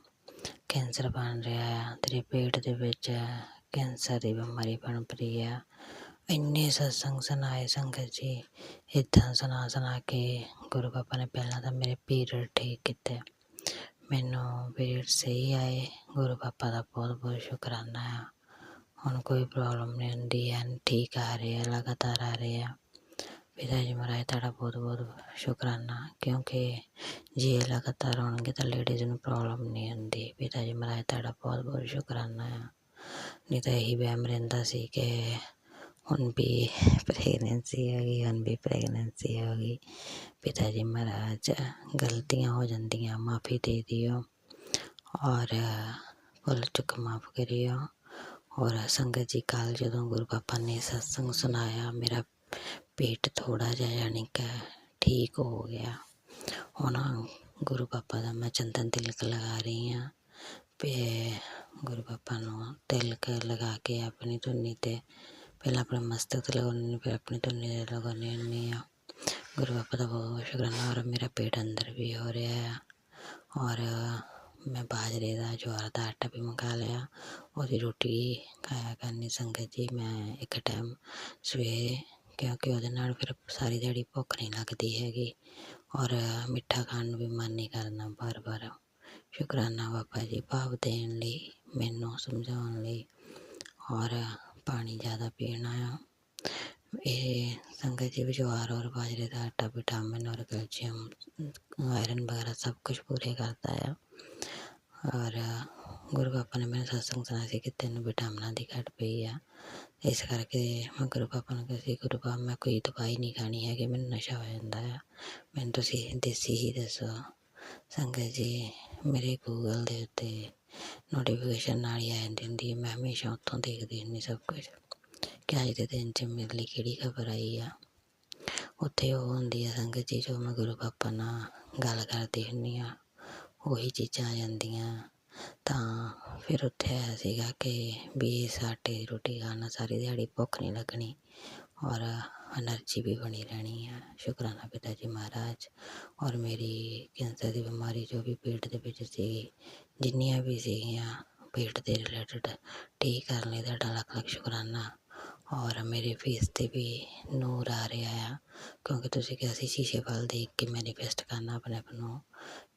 ਕੈਂਸਰ ਬਣ ਰਿਹਾ ਆ, ਤੇਰੇ ਪੇਟ ਦੇ ਵਿੱਚ ਕੈਂਸਰ ਦੀ ਬਿਮਾਰੀ ਪਣਪ ਰਹੀ ਆ। ਇੰਨੇ ਸਤਸੰਗ ਸੁਣਾਏ ਸੰਗਤ ਜੀ। ਇੱਦਾਂ ਸੁਣਾ ਕੇ ਗੁਰੂ ਪਾਪਾ ਨੇ ਪਹਿਲਾਂ ਤਾਂ ਮੇਰੇ ਪੀਰੀਅਡ ਠੀਕ ਕੀਤੇ, ਮੈਨੂੰ ਪੀਰੀਅਡ ਸਹੀ ਆਏ। ਗੁਰੂ ਪਾਪਾ ਦਾ ਬਹੁਤ ਬਹੁਤ ਸ਼ੁਕਰਾਨਾ ਆ। ਹੁਣ ਕੋਈ ਪ੍ਰੋਬਲਮ ਨਹੀਂ ਹੁੰਦੀ ਹੈ, ਠੀਕ ਆ ਰਹੇ ਆ, ਲਗਾਤਾਰ ਆ ਰਹੇ ਆ। ਪਿਤਾ ਜੀ ਮਹਾਰਾਜ ਤੁਹਾਡਾ ਬਹੁਤ ਬਹੁਤ ਸ਼ੁਕਰਾਨਾ, ਕਿਉਂਕਿ ਜੇ ਇਹ ਲਗਾਤਾਰ ਆਉਣਗੇ ਤਾਂ ਲੇਡੀਜ਼ ਨੂੰ ਪ੍ਰੋਬਲਮ ਨਹੀਂ ਹੁੰਦੀ। ਪਿਤਾ ਜੀ ਮਹਾਰਾਜ ਤੁਹਾਡਾ ਬਹੁਤ ਬਹੁਤ ਸ਼ੁਕਰਾਨਾ ਆ। ਨਹੀਂ ਤਾਂ ਇਹੀ ਵਹਿਮ ਰਹਿੰਦਾ ਸੀ ਕਿ ਹੁਣ ਵੀ ਪ੍ਰੈਗਨੈਂਸੀ ਹੋ ਗਈ, ਹੁਣ ਵੀ ਪ੍ਰੈਗਨੈਂਸੀ ਹੋ ਗਈ। ਪਿਤਾ ਜੀ ਮਹਾਰਾਜ ਗਲਤੀਆਂ ਹੋ ਜਾਂਦੀਆਂ, ਮਾफ़ी दे दियो और भुल चुक माफ़ करियो। और संगत जी कल ਜਦੋਂ ਗੁਰੂ ਪਾਪਾ ਨੇ ਸਤਸੰਗ ਸੁਣਾਇਆ, ਮੇਰਾ ਪੇਟ ਥੋੜ੍ਹਾ ਜਿਹਾ ਯਾਨੀ ਕਿ ਠੀਕ ਹੋ ਗਿਆ। ਹੁਣ ਗੁਰੂ ਪਾਪਾ ਦਾ ਮੈਂ ਚੰਦਨ ਤਿਲਕ ਲਗਾ ਰਹੀ ਹਾਂ। ਗੁਰੂ ਪਾਪਾ ਨੂੰ ਤਿਲਕ ਲਗਾ ਕੇ ਆਪਣੀ ਧੁੰਨੀ 'ਤੇ ਪਹਿਲਾਂ ਆਪਣੇ ਮਸਤਕ 'ਤੇ ਲਗਾਉਂਦੀ, ਫਿਰ ਆਪਣੀ ਧੁੰਨੀ 'ਤੇ ਲਗਾਉਂਦੀ ਹੁੰਦੀ ਹਾਂ। ਗੁਰੂ ਪਾਪਾ ਦਾ ਬਹੁਤ ਬਹੁਤ ਸ਼ੁਕਰਾਨਾ। ਔਰ ਮੇਰਾ ਪੇਟ ਅੰਦਰ ਵੀ ਹੋ ਰਿਹਾ ਆ। ਔਰ ਮੈਂ ਬਾਜਰੇ ਦਾ, ਜਵਾਰ ਦਾ ਆਟਾ ਵੀ ਮੰਗਾ ਲਿਆ, ਉਹਦੀ ਰੋਟੀ ਖਾਇਆ ਕਰਨੀ ਸੰਗਤ ਜੀ ਮੈਂ ਇੱਕ ਟਾਈਮ ਸਵੇਰੇ, ਕਿਉਂਕਿ ਉਹਦੇ ਨਾਲ ਫਿਰ ਸਾਰੀ ਦਿਹਾੜੀ ਭੁੱਖ ਨਹੀਂ ਲੱਗਦੀ ਹੈਗੀ ਔਰ ਮਿੱਠਾ ਖਾਣ ਨੂੰ ਵੀ ਮਨ ਨਹੀਂ ਕਰਨਾ ਬਾਰ ਬਾਰ। ਸ਼ੁਕਰਾਨਾ ਬਾਬਾ ਜੀ ਭਾਵ ਦੇਣ ਲਈ, ਮੈਨੂੰ ਸਮਝਾਉਣ ਲਈ। ਔਰ ਪਾਣੀ ਜ਼ਿਆਦਾ ਪੀਣਾ ਆ। ਇਹ ਸੰਗਤ ਜੀ ਜਵਾਰ ਔਰ ਬਾਜਰੇ ਦਾ ਆਟਾ ਵਿਟਾਮਿਨ ਔਰ ਕੈਲਸ਼ੀਅਮ, ਆਇਰਨ ਵਗੈਰਾ ਸਭ ਕੁਛ ਪੂਰੇ ਕਰਦਾ ਆ। ਔਰ ਗੁਰੂ ਪਾਪਾ ਨੇ ਮੈਨੂੰ ਸਤਸੰਗ ਸੁਣਾਇਆ ਸੀ ਕਿ ਤੈਨੂੰ ਵਿਟਾਮਿਨਾਂ ਦੀ ਘਾਟ ਪਈ ਆ। ਇਸ ਕਰਕੇ ਮੈਂ ਗੁਰੂ ਪਾਪਾ ਨੂੰ ਕਿਹਾ ਸੀ, ਗੁਰੂ ਪਾਪਾ ਮੈਂ ਕੋਈ ਦਵਾਈ ਨਹੀਂ ਖਾਣੀ ਹੈਗੀ, ਮੈਨੂੰ ਨਸ਼ਾ ਹੋ ਜਾਂਦਾ ਆ, ਮੈਨੂੰ ਤੁਸੀਂ ਦੇਸੀ ਹੀ ਦੱਸੋ। ਸੰਗਤ ਜੀ ਮੇਰੇ ਗੂਗਲ ਦੇ ਉੱਤੇ ਨੋਟੀਫਿਕੇਸ਼ਨ ਨਾਲ ਹੀ ਆ ਜਾਂਦੀ ਹੁੰਦੀ ਹੈ, ਮੈਂ ਹਮੇਸ਼ਾ ਉੱਥੋਂ ਦੇਖਦੀ ਹੁੰਦੀ ਸਭ ਕੁਛ ਕਿ ਅੱਜ ਦੇ ਦਿਨ 'ਚ ਮੇਰੇ ਲਈ ਕਿਹੜੀ ਖਬਰ ਆਈ ਆ। ਉੱਥੇ ਉਹ ਹੁੰਦੀ ਆ ਸੰਗਤ ਜੀ ਜੋ ਮੈਂ ਗੁਰੂ ਪਾਪਾ ਨਾਲ ਗੱਲ ਕਰਦੀ ਹੁੰਦੀ ਹਾਂ, ਉਹੀ ਚੀਜ਼ਾਂ ਆ ਜਾਂਦੀਆਂ। ਤਾਂ ਫਿਰ ਉੱਥੇ ਆਇਆ ਸੀਗਾ ਕਿ ਵੀ ਇਸ ਆਟੇ ਦੀ ਰੋਟੀ ਖਾਣ ਨਾਲ ਸਾਰੀ ਦਿਹਾੜੀ ਭੁੱਖ ਨਹੀਂ ਲੱਗਣੀ ਔਰ ਐਨਰਜੀ ਵੀ ਬਣੀ ਰਹਿਣੀ ਆ। ਸ਼ੁਕਰਾਨਾ ਪਿਤਾ ਜੀ ਮਹਾਰਾਜ। ਔਰ ਮੇਰੀ ਕੈਂਸਰ ਦੀ ਬਿਮਾਰੀ ਜੋ ਵੀ ਪੇਟ ਦੇ ਵਿੱਚ ਸੀ, ਜਿੰਨੀਆਂ ਵੀ ਸੀਗੀਆਂ ਪੇਟ ਦੇ ਰਿਲੇਟਡ, ਠੀਕ ਕਰਨ ਲਈ ਤੁਹਾਡਾ ਲੱਖ ਲੱਖ ਸ਼ੁਕਰਾਨਾ। ਔਰ ਮੇਰੇ ਫੇਸ 'ਤੇ ਵੀ ਨੂਰ ਆ ਰਿਹਾ ਆ, ਕਿਉਂਕਿ ਤੁਸੀਂ ਕਿਹਾ ਸੀ ਸ਼ੀਸ਼ੇ ਵੱਲ ਦੇਖ ਕੇ ਮੈਨੀਫੈਸਟ ਕਰਨਾ ਆਪਣੇ ਆਪ ਨੂੰ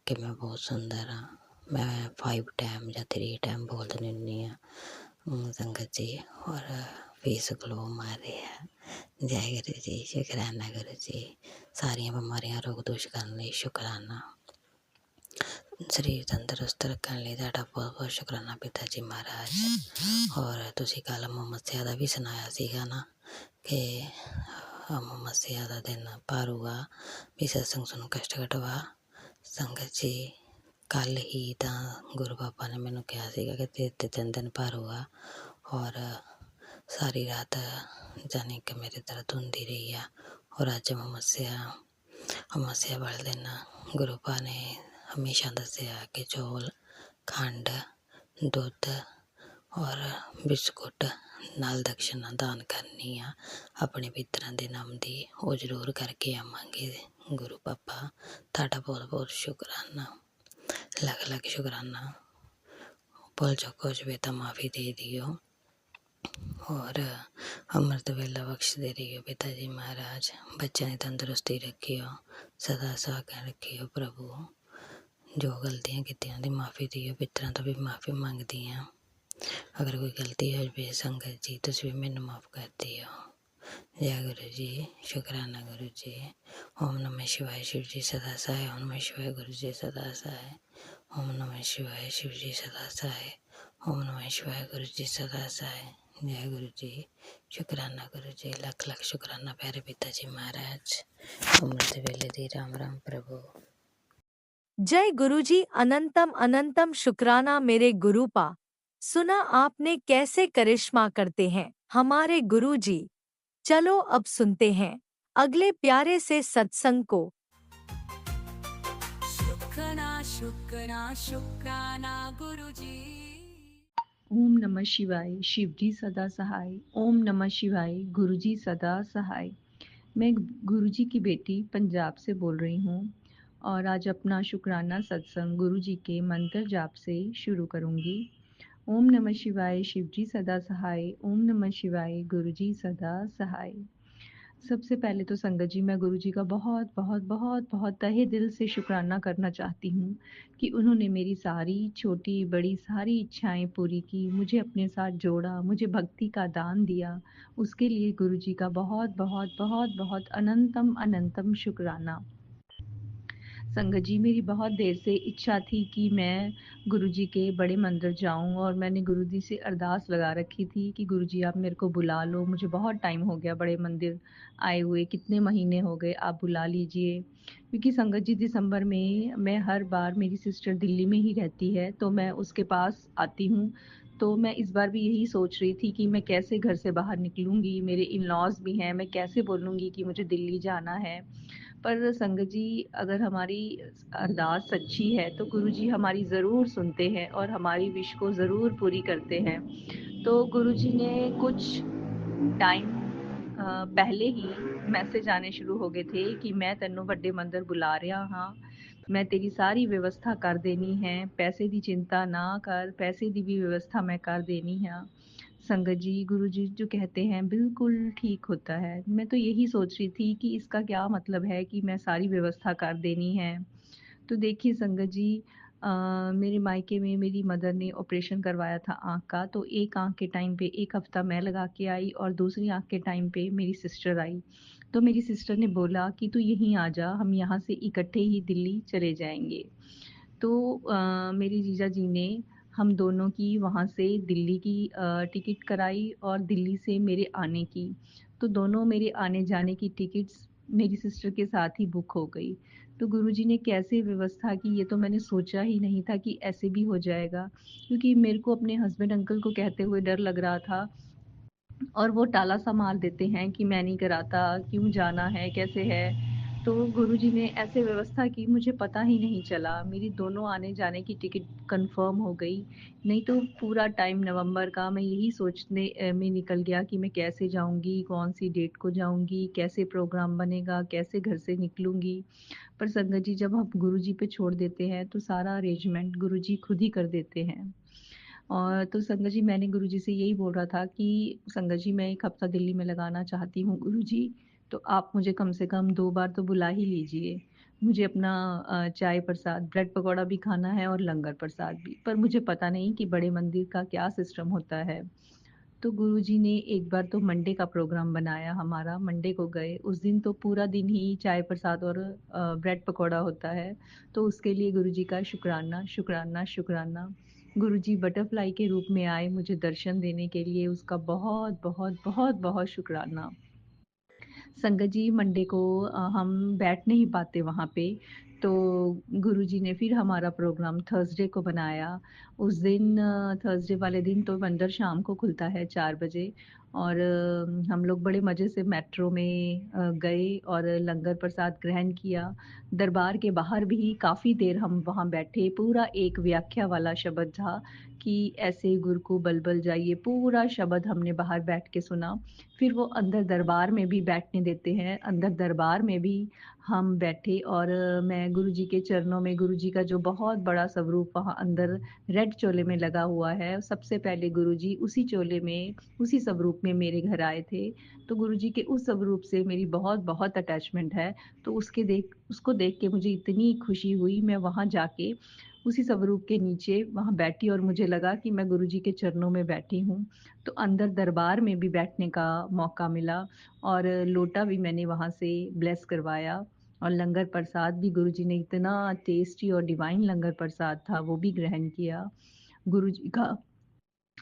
ਕਿ ਮੈਂ ਬਹੁਤ ਸੁੰਦਰ ਹਾਂ। ਮੈਂ 5 ਟਾਈਮ ਜਾਂ 3 ਟਾਈਮ ਬੋਲ ਦਿੰਦੀ ਹੁੰਦੀ ਹਾਂ ਸੰਗਤ ਜੀ। ਔਰ ਫੇਸ ਗਲੋ ਮਾਰ ਰਿਹਾ। ਜੈ ਗੁਰੂ ਜੀ, ਸ਼ੁਕਰਾਨਾ ਗੁਰੂ ਜੀ। ਸਾਰੀਆਂ ਬਿਮਾਰੀਆਂ ਰੋਗ ਦੋਸ਼ ਕਰਨ ਲਈ ਸ਼ੁਕਰਾਨਾ। ਸਰੀਰ ਤੰਦਰੁਸਤ ਰੱਖਣ ਲਈ ਤੁਹਾਡਾ ਬਹੁਤ ਬਹੁਤ ਸ਼ੁਕਰਾਨਾ ਪਿਤਾ ਜੀ ਮਹਾਰਾਜ। ਔਰ ਤੁਸੀਂ ਕੱਲ੍ਹ ਮੱਸਿਆ ਦਾ ਵੀ ਸੁਣਾਇਆ ਸੀਗਾ ਨਾ ਕਿ ਮੱਸਿਆ ਦਾ ਦਿਨ ਭਾਰੂਗਾ, ਵੀ ਸਤਸੰਗ ਸੁਣ ਕਸ਼ਟ ਘਟਵਾ। ਸੰਗਤ ਜੀ ਕੱਲ੍ਹ ਹੀ ਤਾਂ ਗੁਰੂ ਪਾਪਾ ਨੇ ਮੈਨੂੰ ਕਿਹਾ ਸੀਗਾ ਕਿ 3 ਦਿਨ ਭਾਰੂਗਾ ਔਰ ਸਾਰੀ ਰਾਤ ਜਾਣੀ ਕਿ ਮੇਰੇ ਦਰਦ ਹੁੰਦੀ ਰਹੀ ਆ। ਔਰ ਅੱਜ ਮੱਸਿਆ ਵਾਲੇ ਦਿਨ ਗੁਰੂ ਪਾ ਨੇ ਹਮੇਸ਼ਾ ਦੱਸਿਆ ਕਿ ਚੌਲ, ਖੰਡ, ਦੁੱਧ ਔਰ ਬਿਸਕੁਟ ਨਾਲ ਦਕਸ਼ਨਾ ਦਾਨ ਕਰਨੀ ਆ ਆਪਣੇ ਪਿੱਤਰਾਂ ਦੇ ਨਾਮ ਦੀ, ਉਹ ਜ਼ਰੂਰ ਕਰਕੇ ਆਵਾਂਗੇ। ਗੁਰੂ ਪਾਪਾ ਤੁਹਾਡਾ ਬਹੁਤ ਬਹੁਤ ਸ਼ੁਕਰਾਨਾ, ਲੱਖ ਲੱਖ ਸ਼ੁਕਰਾਨਾ। ਭੁੱਲ ਚੁੱਕ ਹੋ ਜਾਵੇ ਤਾਂ ਮਾफ़ी ਦੇ ਦਿਓ ਔਰ ਅੰਮ੍ਰਿਤ ਵੇਲਾ ਬਖਸ਼ਦੇ ਰਹੀਓ ਪਿਤਾ ਜੀ ਮਹਾਰਾਜ। ਬੱਚਿਆਂ ਦੀ ਤੰਦਰੁਸਤੀ ਰੱਖਿਓ, ਸਦਾ ਸੁਹਾਗਣ ਰੱਖਿਓ ਪ੍ਰਭੂ। ਜੋ ਗਲਤੀਆਂ ਕੀਤੀਆਂ ਦੀ ਮਾफ़ੀ ਦਿਓ, ਪਿੱਤਰਾਂ ਤੋਂ ਵੀ ਮਾफ़ੀ ਮੰਗਦੀ ਹਾਂ। ਅਗਰ ਕੋਈ ਗਲਤੀ ਹੋ ਜਾਵੇ ਸੰਗਤ ਜੀ ਤੁਸੀਂ ਵੀ ਮੈਨੂੰ ਮਾफ़ ਕਰ ਦਿਓ। जय गुरु जी, शुक्राना गुरु जी। ओम नमः शिवाय, शिव जी सदा सहाय। ओम नमः शिवाय, गुरु जी सदा सहाय। ओम नमः शिवाय, शिव जी सदा सहाय। ओम नमः शिवाय, गुरु जी सदा सहाय। जय गुरु जी, शुक्राना गुरु जी। लख लख शुक्राना प्यारे पिताजी महाराज। अमृत वेले दी राम राम प्रभु। जय गुरुजी, अनंतम अनंतम शुक्राना मेरे गुरुपा। सुना आपने कैसे करिश्मा करते हैं हमारे गुरुजी। चलो अब सुनते हैं अगले प्यारे से सत्संग को। शुक्राना शुक्राना शुक्राना गुरुजी। ओम नमः शिवाय, शिवजी सदा सहाय। ओम नमः शिवाय, गुरुजी सदा सहाय। मैं गुरुजी की बेटी पंजाब से बोल रही हूँ और आज अपना शुक्राना सत्संग गुरुजी के मंत्र जाप से शुरू करूँगी। ओम नमः शिवाय, शिवजी सदा सहाय। ओम नमः शिवाय, गुरुजी सदा सहाय। सबसे पहले तो संगत जी, मैं गुरुजी का बहुत बहुत बहुत बहुत तहे दिल से शुक्राना करना चाहती हूँ कि उन्होंने मेरी सारी छोटी बड़ी सारी इच्छाएं पूरी की, मुझे अपने साथ जोड़ा, मुझे भक्ति का दान दिया। उसके लिए गुरुजी का बहुत बहुत बहुत बहुत अनंतम अनंतम शुक्राना। संगत जी, मेरी बहुत देर से इच्छा थी कि मैं गुरुजी के बड़े मंदिर जाऊं और मैंने गुरुजी से अरदास लगा रखी थी कि गुरुजी आप मेरे को बुला लो, मुझे बहुत टाइम हो गया बड़े मंदिर आए हुए, कितने महीने हो गए, आप बुला लीजिए। क्योंकि संगत जी दिसंबर में मैं हर बार, मेरी सिस्टर दिल्ली में ही रहती है तो मैं उसके पास आती हूँ, तो मैं इस बार भी यही सोच रही थी कि मैं कैसे घर से बाहर निकलूँगी, मेरे इन लॉज भी हैं, मैं कैसे बोलूँगी कि मुझे दिल्ली जाना है। पर संगत जी, अगर हमारी अरदास सच्ची है तो गुरुजी हमारी ज़रूर सुनते हैं और हमारी विश को ज़रूर पूरी करते हैं। तो गुरुजी ने कुछ टाइम पहले ही मैसेज आने शुरू हो गए थे कि मैं तेनों ਵੱਡੇ मंदिर बुला रहा हाँ, मैं तेरी सारी व्यवस्था कर देनी है, पैसे की चिंता ना कर, पैसे की भी व्यवस्था मैं कर देनी है। संगत जी, गुरुजी जो कहते हैं बिल्कुल ठीक होता है। मैं तो यही सोच रही थी कि इसका क्या मतलब है कि मैं सारी व्यवस्था कर देनी है। तो देखिए संगत जी, मेरे मायके में मेरी मदर ने ऑपरेशन करवाया था आँख का, तो एक आँख के टाइम पे 1 हफ्ता मैं लगा के आई और दूसरी आँख के टाइम पे मेरी सिस्टर आई। तो मेरी सिस्टर ने बोला कि तू यहीं आ जा, हम यहाँ से इकट्ठे ही दिल्ली चले जाएंगे। तो मेरे जीजा जी ने हम दोनों की वहाँ से दिल्ली की टिकट कराई और दिल्ली से मेरे आने की। तो दोनों मेरे आने जाने की टिकट्स मेरी सिस्टर के साथ ही बुक हो गई। तो गुरुजी ने कैसे व्यवस्था की, ये तो मैंने सोचा ही नहीं था कि ऐसे भी हो जाएगा, क्योंकि मेरे को अपने हस्बैंड अंकल को कहते हुए डर लग रहा था और वो टाला सा मार देते हैं कि मैं नहीं कराता, क्यों जाना है, कैसे है। तो गुरुजी ने ऐसे व्यवस्था की, मुझे पता ही नहीं चला, मेरी दोनों आने जाने की टिकट कंफर्म हो गई। नहीं तो पूरा टाइम नवंबर का मैं यही सोचने में निकल गया कि मैं कैसे जाऊंगी, कौन सी डेट को जाऊंगी, कैसे प्रोग्राम बनेगा, कैसे घर से निकलूंगी। पर संगत जी, जब हम गुरुजी पे छोड़ देते हैं तो सारा अरेंजमेंट गुरुजी खुद ही कर देते हैं। और तो संगत जी, मैंने गुरुजी से यही बोल रहा था कि संगत जी, मैं 1 हफ्ता दिल्ली में लगाना चाहती हूँ गुरुजी, तो आप मुझे कम से कम 2 बार तो बुला ही लीजिए। मुझे अपना चाय प्रसाद, ब्रेड पकौड़ा भी खाना है और लंगर प्रसाद भी। पर मुझे पता नहीं कि बड़े मंदिर का क्या सिस्टम होता है। तो गुरुजी ने एक बार तो मंडे का प्रोग्राम बनाया हमारा, मंडे को गए। उस दिन तो पूरा दिन ही चाय प्रसाद और ब्रेड पकौड़ा होता है। तो उसके लिए गुरुजी का शुक्राना शुक्राना शुक्राना। गुरुजी बटरफ्लाई के रूप में आए मुझे दर्शन देने के लिए, उसका बहुत बहुत बहुत बहुत शुक्राना। संगत जी, मंडे को हम बैठ नहीं पाते वहाँ पे, तो गुरुजी ने फिर हमारा प्रोग्राम थर्सडे को बनाया। उस दिन थर्सडे वाले दिन तो मंदिर शाम को खुलता है 4 बजे और हम लोग बड़े मज़े से मेट्रो में गए और लंगर प्रसाद ग्रहण किया। दरबार के बाहर भी काफ़ी देर हम वहाँ बैठे, पूरा एक व्याख्या वाला शब्द था कि ऐसे गुरु को बल बल जाइए, पूरा शब्द हमने बाहर बैठ के सुना। फिर वो अंदर दरबार में भी बैठने देते हैं, अंदर दरबार में भी हम बैठे और मैं गुरुजी के चरणों में, गुरुजी का जो बहुत बड़ा स्वरूप वहाँ अंदर रेड चोले में लगा हुआ है, सबसे पहले गुरुजी उसी चोले में, उसी स्वरूप स्वरूप में मेरे घर आए थे, तो गुरुजी के उस स्वरूप से मेरी बहुत बहुत अटैचमेंट है। तो उसको देख के मुझे इतनी खुशी हुई, मैं वहाँ जाके उसी स्वरूप के नीचे वहाँ बैठी और मुझे लगा कि मैं गुरुजी के चरणों में बैठी हूँ। तो अंदर दरबार में भी बैठने का मौका मिला और लोटा भी मैंने वहाँ से ब्लेस करवाया और लंगर प्रसाद भी गुरुजी ने इतना टेस्टी और डिवाइन लंगर प्रसाद था, वो भी ग्रहण किया। गुरुजी का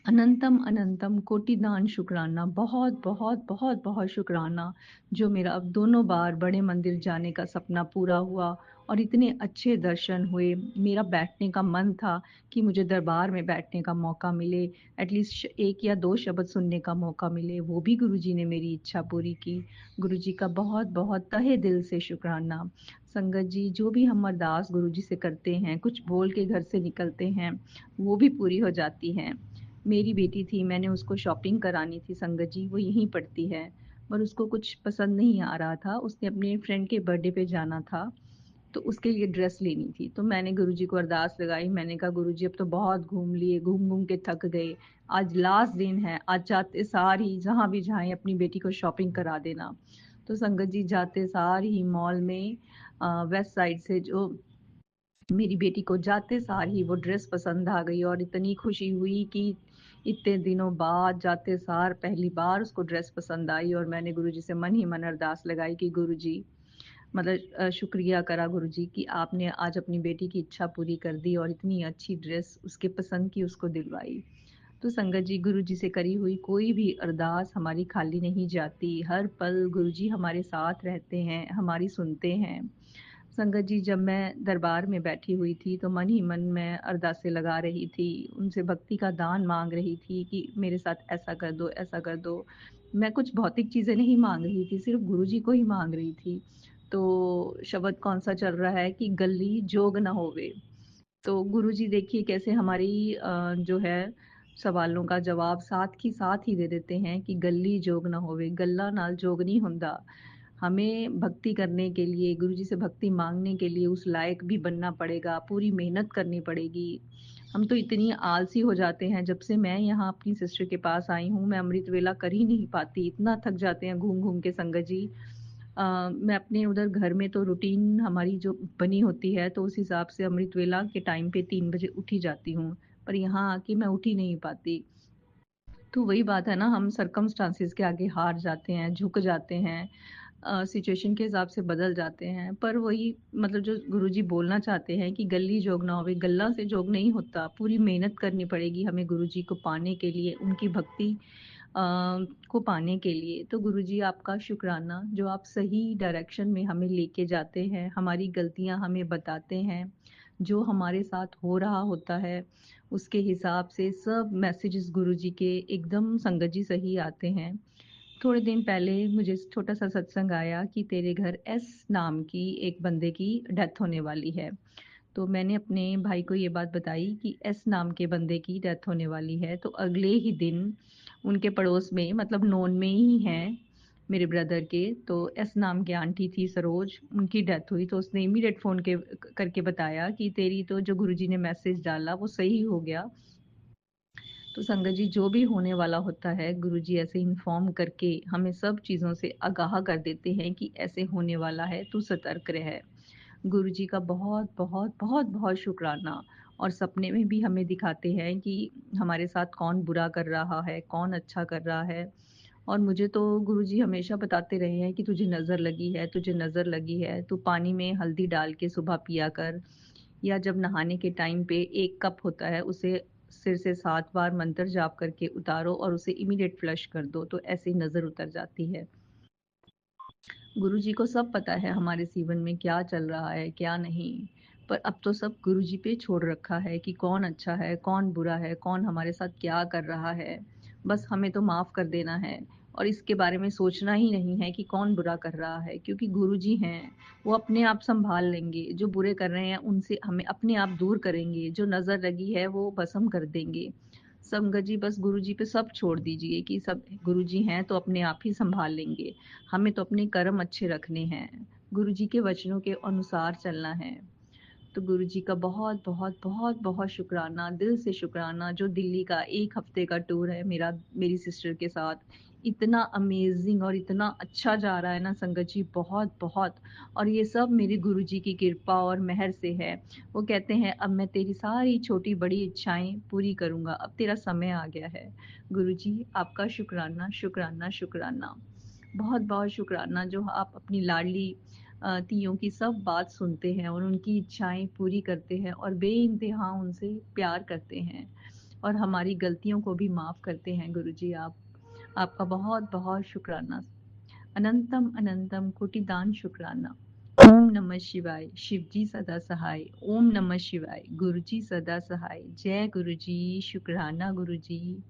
अनंतम अनंतम कोटिदान शुक्राना, बहुत बहुत बहुत बहुत शुक्राना, जो मेरा अब दोनों बार बड़े मंदिर जाने का सपना पूरा हुआ और इतने अच्छे दर्शन हुए। मेरा बैठने का मन था कि मुझे दरबार में बैठने का मौका मिले, एटलीस्ट 1 या 2 शब्द सुनने का मौका मिले, वो भी गुरुजी ने मेरी इच्छा पूरी की। गुरुजी का बहुत बहुत तहे दिल से शुक्राना। संगत जी, जो भी हम अरदास गुरुजी से करते हैं, कुछ बोल के घर से निकलते हैं, वो भी पूरी हो जाती हैं। मेरी बेटी थी, मैंने उसको शॉपिंग करानी थी संगत जी, वो यहीं पढ़ती है, पर उसको कुछ पसंद नहीं आ रहा था। उसने अपने फ्रेंड के बर्थडे पे जाना था, तो उसके लिए ड्रेस लेनी थी। तो मैंने गुरुजी को अरदास लगाई, मैंने कहा गुरुजी अब तो बहुत घूम लिए, घूम घूम के थक गए, आज लास्ट दिन है, आज जाते सार ही जहाँ भी जाएं अपनी बेटी को शॉपिंग करा देना। तो संगत जी, जाते सार ही मॉल में वेस्ट साइड से जो मेरी बेटी को जाते सार ही वो ड्रेस पसंद आ गई और इतनी खुशी हुई कि इतने दिनों बाद जाते सार पहली बार उसको ड्रेस पसंद आई। और मैंने गुरुजी से मन ही मन अरदास लगाई कि गुरुजी, मतलब शुक्रिया करा गुरुजी कि आपने आज अपनी बेटी की इच्छा पूरी कर दी और इतनी अच्छी ड्रेस उसके पसंद की उसको दिलवाई। तो संगत जी, गुरुजी से करी हुई कोई भी अरदास हमारी खाली नहीं जाती। हर पल गुरुजी हमारे साथ रहते हैं, हमारी सुनते हैं। संगत जी, जब मैं दरबार में बैठी हुई थी तो मन ही मन में अरदासें लगा रही थी, उनसे भक्ति का दान मांग रही थी कि मेरे साथ ऐसा कर दो, ऐसा कर दो। मैं कुछ भौतिक चीज़ें नहीं मांग रही थी, सिर्फ गुरुजी को ही मांग रही थी। तो शब्द कौन सा चल रहा है कि गली जोग ना होवे। तो गुरुजी देखिए कैसे हमारी जो है सवालों का जवाब साथ ही दे देते हैं कि गली जोग ना होवे, गल्ला नाल जोग नहीं हुंदा। हमें भक्ति करने के लिए, गुरुजी से भक्ति मांगने के लिए उस लायक भी बनना पड़ेगा, पूरी मेहनत करनी पड़ेगी। हम तो इतनी आलसी हो जाते हैं, जब से मैं यहाँ अपनी सिस्टर के पास आई हूँ, मैं अमृत वेला कर ही नहीं पाती, इतना थक जाते हैं घूम घूम के संगत जी। मैं अपने उधर घर में तो रूटीन हमारी जो बनी होती है, तो उस हिसाब से अमृत वेला के टाइम पे 3 बजे उठी जाती हूँ, पर यहाँ आके मैं उठ ही नहीं पाती। तो वही बात है ना, हम सर्कमस्टांसेस के आगे हार जाते हैं, झुक जाते हैं, सिचुएशन के हिसाब से बदल जाते हैं। पर वही मतलब जो गुरुजी बोलना चाहते हैं कि गली जोग ना होवे, गल्ला से जोग नहीं होता, पूरी मेहनत करनी पड़ेगी हमें गुरुजी को पाने के लिए, उनकी भक्ति को पाने के लिए। तो गुरुजी, आपका शुक्राना, जो आप सही डायरेक्शन में हमें लेके जाते हैं, हमारी गलतियां हमें बताते हैं, जो हमारे साथ हो रहा होता है उसके हिसाब से सब मैसेजेस गुरुजी के एकदम संगत जी सही आते हैं। थोड़े दिन पहले मुझे छोटा सा सत्संग आया कि तेरे घर एस नाम की एक बंदे की डेथ होने वाली है। तो मैंने अपने भाई को ये बात बताई कि एस नाम के बंदे की डेथ होने वाली है। तो अगले ही दिन उनके पड़ोस में, मतलब नोन में ही हैं मेरे ब्रदर के, तो एस नाम की आंटी थी सरोज, उनकी डेथ हुई। तो उसने इमीडिएट फ़ोन के करके बताया कि तेरी तो जो गुरुजी ने मैसेज डाला वो सही हो गया। तो संगत जी, जो भी होने वाला होता है, गुरुजी ऐसे इन्फॉर्म करके हमें सब चीज़ों से आगाह कर देते हैं कि ऐसे होने वाला है, तू सतर्क रह। गुरुजी का बहुत बहुत बहुत बहुत शुक्राना। और सपने में भी हमें दिखाते हैं कि हमारे साथ कौन बुरा कर रहा है, कौन अच्छा कर रहा है। और मुझे तो गुरुजी हमेशा बताते रहे हैं कि तुझे नज़र लगी है, तुझे नज़र लगी है, तू पानी में हल्दी डाल के सुबह पिया कर, या जब नहाने के टाइम पे 1 कप होता है उसे सिर से 7 बार मंत्र जाप करके उतारो और उसे इमीडिएट फ्लश कर दो, तो ऐसे नज़र उतर जाती है। गुरुजी को सब पता है हमारे जीवन में क्या चल रहा है, क्या नहीं। पर अब तो सब गुरुजी पे छोड़ रखा है कि कौन अच्छा है, कौन बुरा है, कौन हमारे साथ क्या कर रहा है। बस हमें तो माफ़ कर देना है और इसके बारे में सोचना ही नहीं है कि कौन बुरा कर रहा है, क्योंकि गुरुजी हैं, वो अपने आप संभाल लेंगे। जो बुरे कर रहे हैं उनसे हमें अपने आप दूर करेंगे, जो नज़र लगी है वो भस्म कर देंगे। संगत जी, बस गुरुजी पे सब छोड़ दीजिए कि सब गुरुजी हैं तो अपने आप ही संभाल लेंगे। हमें तो अपने कर्म अच्छे रखने हैं, गुरुजी के वचनों के अनुसार चलना है। तो गुरु जी का बहुत बहुत बहुत बहुत शुक्राना, दिल से शुक्राना। जो दिल्ली का 1 हफ्ते का टूर है मेरी सिस्टर के साथ, इतना अमेजिंग और इतना अच्छा जा रहा है ना संगत जी, बहुत बहुत। और ये सब मेरे गुरु जी की कृपा और मेहर से है। वो कहते हैं अब मैं तेरी सारी छोटी बड़ी इच्छाएं पूरी करूंगा, अब तेरा समय आ गया है। गुरु जी आपका शुक्राना शुक्राना शुक्राना, बहुत बहुत शुक्राना जो आप अपनी लाडली तियों की सब बात सुनते हैं और उनकी इच्छाएं पूरी करते हैं और बेइंतहा उनसे प्यार करते हैं और हमारी गलतियों को भी माफ़ करते हैं। गुरुजी आपका बहुत बहुत शुक्राना, अनंतम अनंतम कोटिदान शुक्राना। ओम नमः शिवाय, शिवजी सदा सहाय। ओम नमः शिवाय, गुरुजी सदा सहाय। जय गुरुजी, शुक्राना गुरुजी।